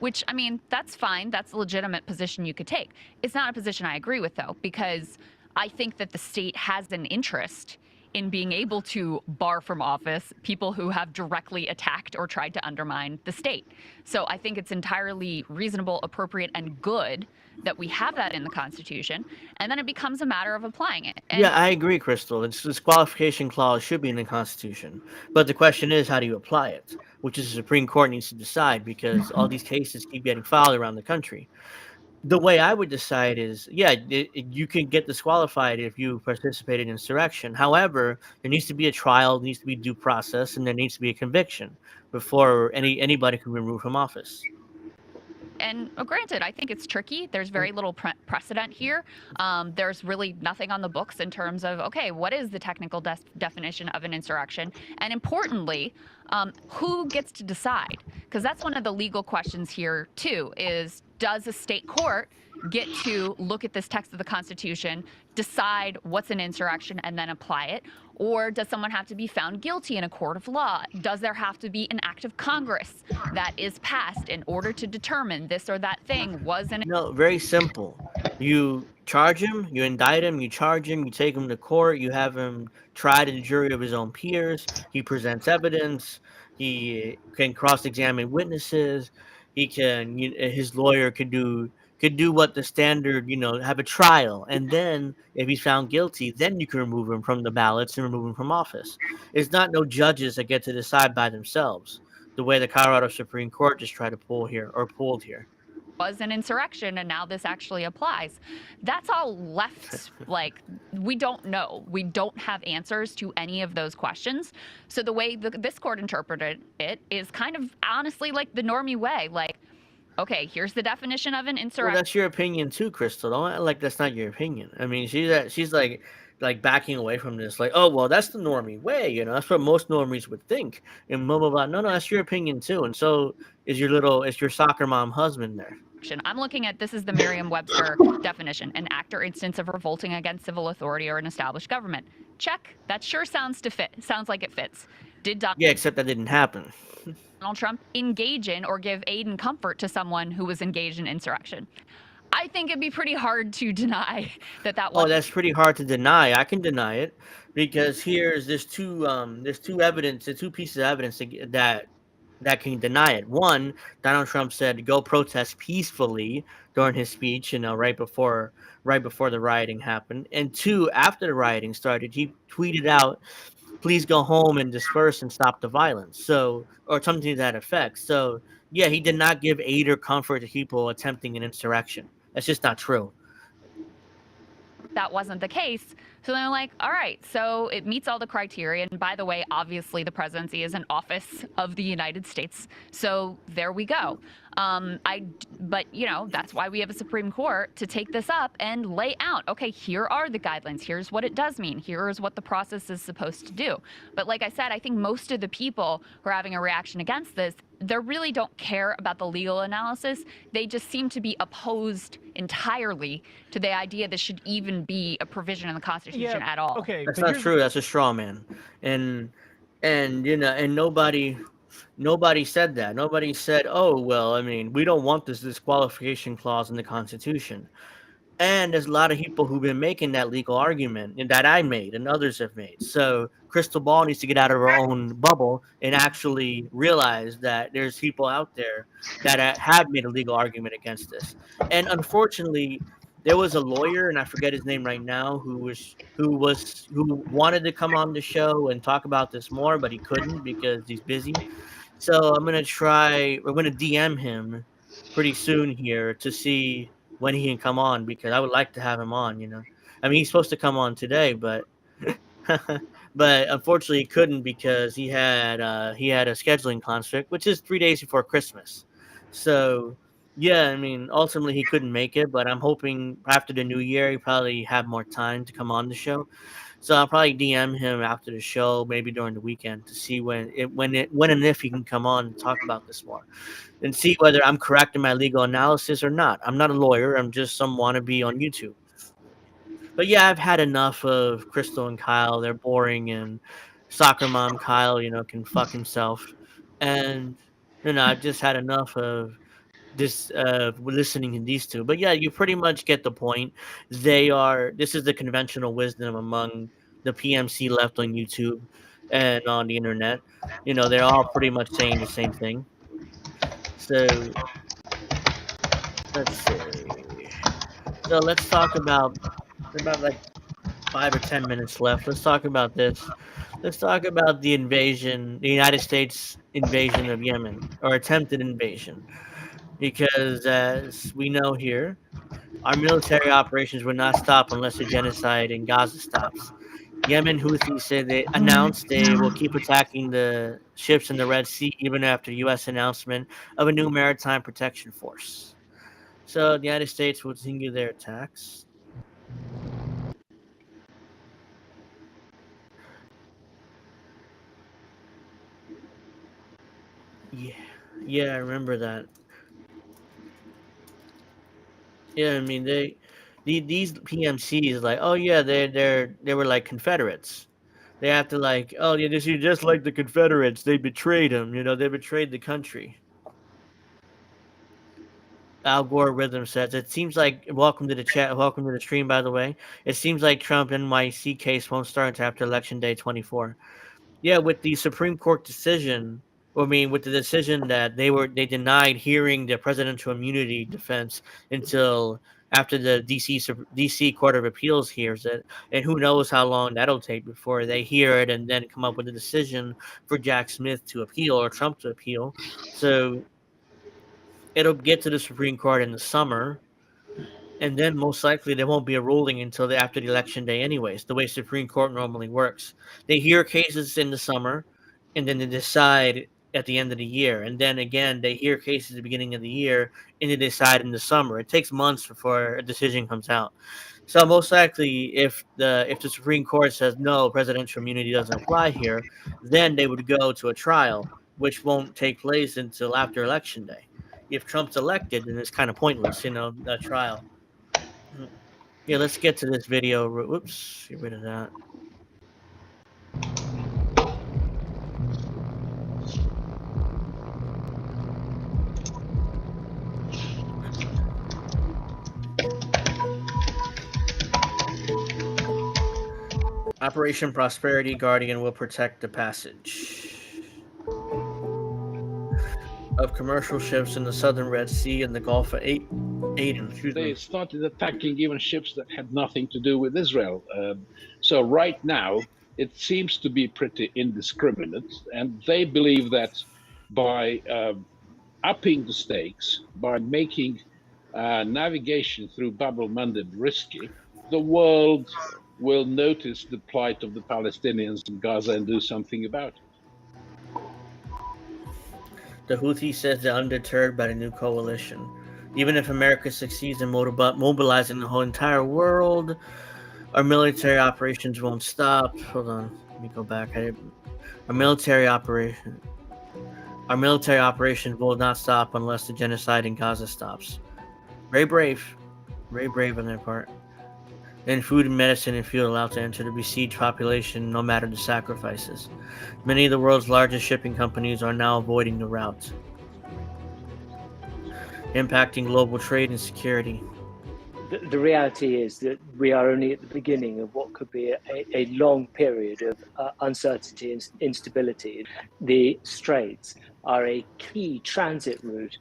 Which, I mean, that's fine. That's a legitimate position you could take. It's not a position I agree with, though, because I think that the state has an interest in being able to bar from office people who have directly attacked or tried to undermine the state. So I think it's entirely reasonable, appropriate, and good that we have that in the Constitution, and then it becomes a matter of applying it. And yeah, I agree, Crystal. The disqualification clause should be in the Constitution. But the question is, how do you apply it? Which is the Supreme Court needs to decide, because all these cases keep getting filed around the country. The way I would decide is, you can get disqualified if you participated in insurrection. However, there needs to be a trial, there needs to be due process, and there needs to be a conviction before anybody can be removed from office. And granted, I think it's tricky. There's very little precedent here. There's really nothing on the books in terms of, okay, what is the technical definition of an insurrection? And importantly, who gets to decide? Because that's one of the legal questions here, too, is does a state court get to look at this text of the Constitution, decide what's an insurrection, and then apply it? Or does someone have to be found guilty in a court of law? Does there have to be an act of Congress that is passed in order to determine this or that thing was an... No, very simple. You charge him, you indict him, you charge him, you take him to court, you have him tried in a jury of his own peers, he presents evidence, he can cross-examine witnesses, his lawyer could do what the standard, have a trial. And then if he's found guilty, then you can remove him from the ballots and remove him from office. It's not no judges that get to decide by themselves, the way the Colorado Supreme Court just tried to pulled here. Was an insurrection, and now this actually applies. That's all left, like, we don't know. We don't have answers to any of those questions. So the way this court interpreted it is kind of honestly like the normie way, like, okay, here's the definition of an insurrection. Well, that's your opinion too, Crystal. Don't act like that's not your opinion. I mean, she's like backing away from this, like, oh, well, that's the normie way, that's what most normies would think, and blah blah blah. No, that's your opinion too, and so is your soccer mom husband there. I'm looking at, this is the Merriam-Webster definition: an act or instance of revolting against civil authority or an established government. Check. That sure sounds like it fits. Yeah, except that didn't happen. Donald Trump engage in or give aid and comfort to someone who was engaged in insurrection? I think it'd be pretty hard to deny that was. Oh, that's pretty hard to deny. I can deny it because there's two pieces of evidence that that can deny it. One, Donald Trump said go protest peacefully during his speech, right before the rioting happened. And two, after the rioting started, he tweeted out, "Please go home and disperse and stop the violence." So, or something to that effect. So, yeah, he did not give aid or comfort to people attempting an insurrection. That's just not true. That wasn't the case. So they're like, all right, so it meets all the criteria. And by the way, obviously the presidency is an office of the United States. So there we go. But that's why we have a Supreme Court to take this up and lay out, okay, here are the guidelines. Here's what it does mean. Here's what the process is supposed to do. But like I said, I think most of the people who are having a reaction against this, they really don't care about the legal analysis. They just seem to be opposed entirely to the idea this should even be a provision in the Constitution at all. Okay, That's not true. That's a straw man. And nobody said that. Nobody said, "Oh, well, I mean, we don't want this disqualification clause in the Constitution." And there's a lot of people who've been making that legal argument, and that I made and others have made. So Crystal Ball needs to get out of her own bubble and actually realize that there's people out there that have made a legal argument against this. And unfortunately, there was a lawyer, and I forget his name right now, who wanted to come on the show and talk about this more, but he couldn't because he's busy. So we're gonna DM him pretty soon here to see when he can come on, because I would like to have him on, I mean, he's supposed to come on today, but but unfortunately he couldn't because he had a scheduling conflict, which is 3 days before Christmas. So yeah, I mean, ultimately he couldn't make it, but I'm hoping after the new year he probably have more time to come on the show. So I'll probably DM him after the show, maybe during the weekend, to see when and if he can come on and talk about this more, and see whether I'm correct in my legal analysis or not. I'm not a lawyer. I'm just some wannabe on YouTube. But yeah, I've had enough of Crystal and Kyle. They're boring, and soccer mom Kyle, can fuck himself. And I've just had enough of this listening to these two. But yeah, you pretty much get the point. This is the conventional wisdom among the PMC left on YouTube and on the internet. They're all pretty much saying the same thing. So let's see. So let's talk about like 5 or 10 minutes left. Let's talk about this. Let's talk about the United States invasion of Yemen, or attempted invasion. Because as we know here, our military operations will not stop unless the genocide in Gaza stops. Yemen Houthis said they announced they will keep attacking the ships in the Red Sea even after U.S. announcement of a new maritime protection force. So the United States will continue their attacks. Yeah, I remember that. Yeah, I mean these PMCs, like, oh yeah, they were like Confederates. They have to, like, oh yeah, this is just like the Confederates. They betrayed them. They betrayed the country. Al Gore Rhythm says, it seems like, welcome to the chat, welcome to the stream, by the way. It seems like Trump NYC case won't start until after Election Day 24. Yeah, with the Supreme Court decision, with the decision that they denied hearing the presidential immunity defense until after the DC Court of Appeals hears it, and who knows how long that'll take before they hear it and then come up with a decision for Jack Smith to appeal or Trump to appeal. So it'll get to the Supreme Court in the summer, and then most likely there won't be a ruling until after the election day anyways, the way Supreme Court normally works. They hear cases in the summer, and then they decide at the end of the year. And then again, they hear cases at the beginning of the year, and they decide in the summer. It takes months before a decision comes out. So most likely, if the Supreme Court says no, presidential immunity doesn't apply here, then they would go to a trial, which won't take place until after Election Day. If Trump's elected, then it's kind of pointless, that trial. Yeah, let's get to this video. Whoops, get rid of that. Operation Prosperity Guardian will protect the passage. of commercial ships in the southern Red Sea and the Gulf of Aden. They started attacking even ships that had nothing to do with Israel. So right now, it seems to be pretty indiscriminate, and they believe that by upping the stakes, by making navigation through Bab el-Mandeb risky, the world will notice the plight of the Palestinians in Gaza and do something about it. The Houthi says they're undeterred by the new coalition. Even if America succeeds in mobilizing the whole entire world, our military operations won't stop. Hold on, let me go back. Our military operations will not stop unless the genocide in Gaza stops. Very brave on their part. Then food and medicine and fuel allowed to enter the besieged population no matter the sacrifices. Many of the world's largest shipping companies are now avoiding the route, impacting global trade and security. The reality is that we are only at the beginning of what could be a long period of uncertainty and instability. The Straits are a key transit route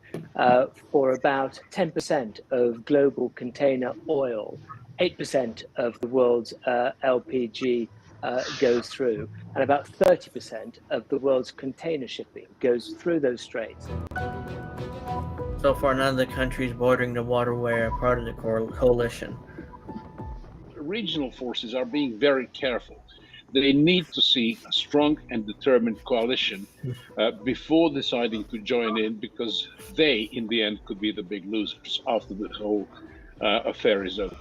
for about 10% of global container oil. 8% of the world's LPG goes through, and about 30% of the world's container shipping goes through those straits. So far, none of the countries bordering the waterway are part of the coalition. Regional forces are being very careful. They need to see a strong and determined coalition before deciding to join in, because they, in the end, could be the big losers after the whole affair is over.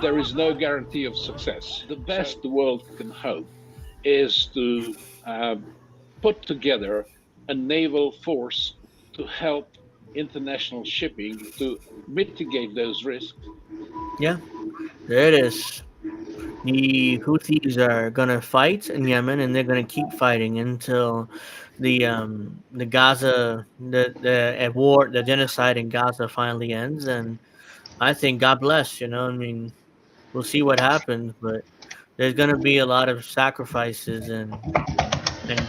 There is no guarantee of success. The best the world can hope is to put together a naval force to help international shipping to mitigate those risks. Yeah, there it is. The Houthis are gonna fight in Yemen, and they're gonna keep fighting until the Gaza the genocide in Gaza finally ends. And I think God bless. I mean, we'll see what happens, but there's gonna be a lot of sacrifices and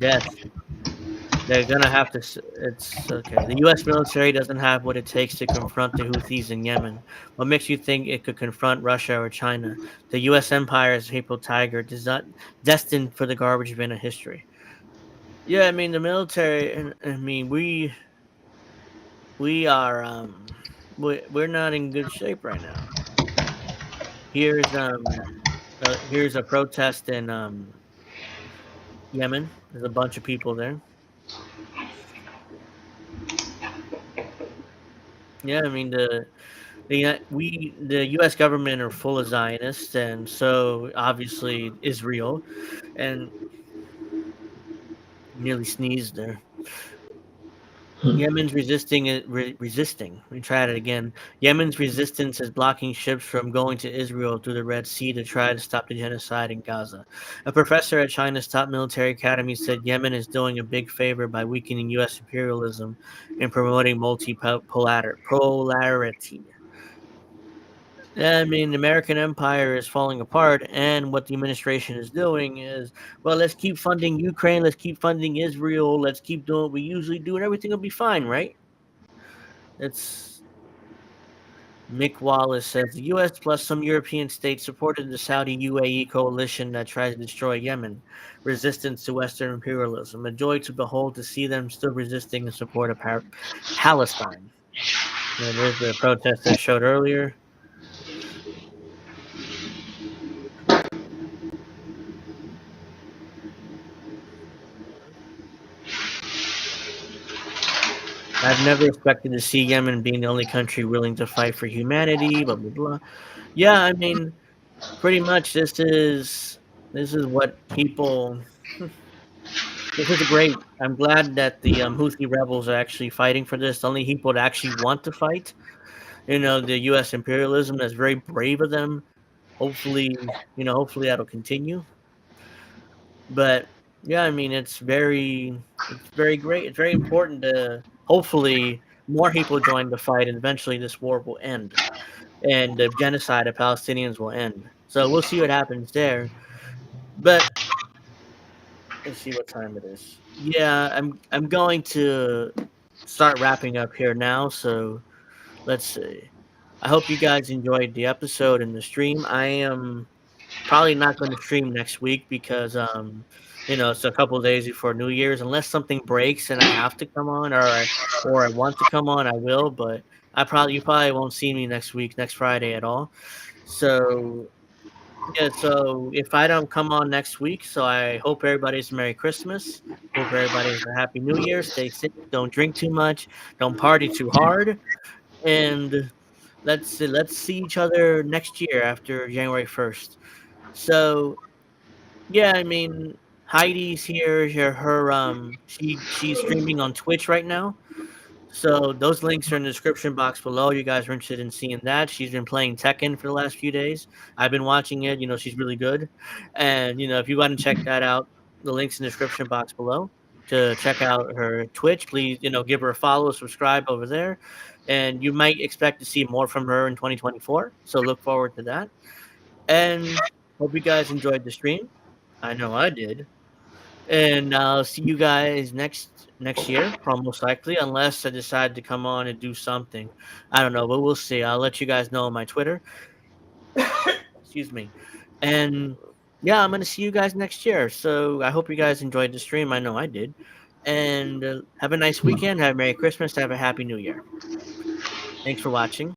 death. They're gonna have to. It's okay. The U.S. military doesn't have what it takes to confront the Houthis in Yemen. What makes you think it could confront Russia or China? The U.S. empire is a papal tiger, destined for the garbage bin of history. Yeah, I mean the military. I mean we are we're not in good shape right now. Here's a protest in Yemen. There's a bunch of people there. Yeah, I mean the U.S. government are full of Zionists, and so obviously Israel, and nearly sneezed there. Yemen's resisting. Let me try it again. Yemen's resistance is blocking ships from going to Israel through the Red Sea to try to stop the genocide in Gaza. A professor at China's top military academy said Yemen is doing a big favor by weakening U.S. imperialism and promoting polarity. I mean, the American empire is falling apart, and what the administration is doing is, well, let's keep funding Ukraine, let's keep funding Israel, let's keep doing what we usually do, and everything will be fine, right? It's Mick Wallace says the U.S. plus some European states supported the Saudi UAE coalition that tries to destroy Yemen, resistance to Western imperialism. A joy to behold to see them still resisting in support of Palestine. And there's the protest I showed earlier. I've never expected to see Yemen being the only country willing to fight for humanity, blah, blah, blah. Yeah, I mean, pretty much this is what people... This is great. I'm glad that the Houthi rebels are actually fighting for this. The only people that actually want to fight, the U.S. imperialism, that's very brave of them. Hopefully that'll continue. But yeah, I mean, it's very great. It's very important to hopefully more people join the fight, and eventually this war will end. and the genocide of Palestinians will end. So we'll see what happens there. But let's see what time it is. Yeah, I'm going to start wrapping up here now. So let's see. I hope you guys enjoyed the episode and the stream. I am probably not going to stream next week because it's a couple of days before New Year's. Unless something breaks and I have to come on, or I want to come on, I will. But you probably won't see me next week, next Friday at all. So yeah, so if I don't come on next week, so I hope everybody's a Merry Christmas. Hope everybody's a Happy New Year. Stay safe. Don't drink too much. Don't party too hard. And let's see each other next year after January 1st. So yeah, I mean Heidi's here. She's streaming on Twitch right now. So those links are in the description box below. You guys are interested in seeing that. She's been playing Tekken for the last few days. I've been watching it. She's really good. And if you want to check that out, the links in the description box below to check out her Twitch. Please, give her a follow, subscribe over there. And you might expect to see more from her in 2024. So look forward to that. And hope you guys enjoyed the stream. I know I did. And I'll see you guys next year, most likely, unless I decide to come on and do something. I don't know, but we'll see. I'll let you guys know on my Twitter. Excuse me. And yeah, I'm gonna see you guys next year. So I hope you guys enjoyed the stream. I know I did. And have a nice weekend. Have a Merry Christmas. Have a Happy New Year. Thanks for watching.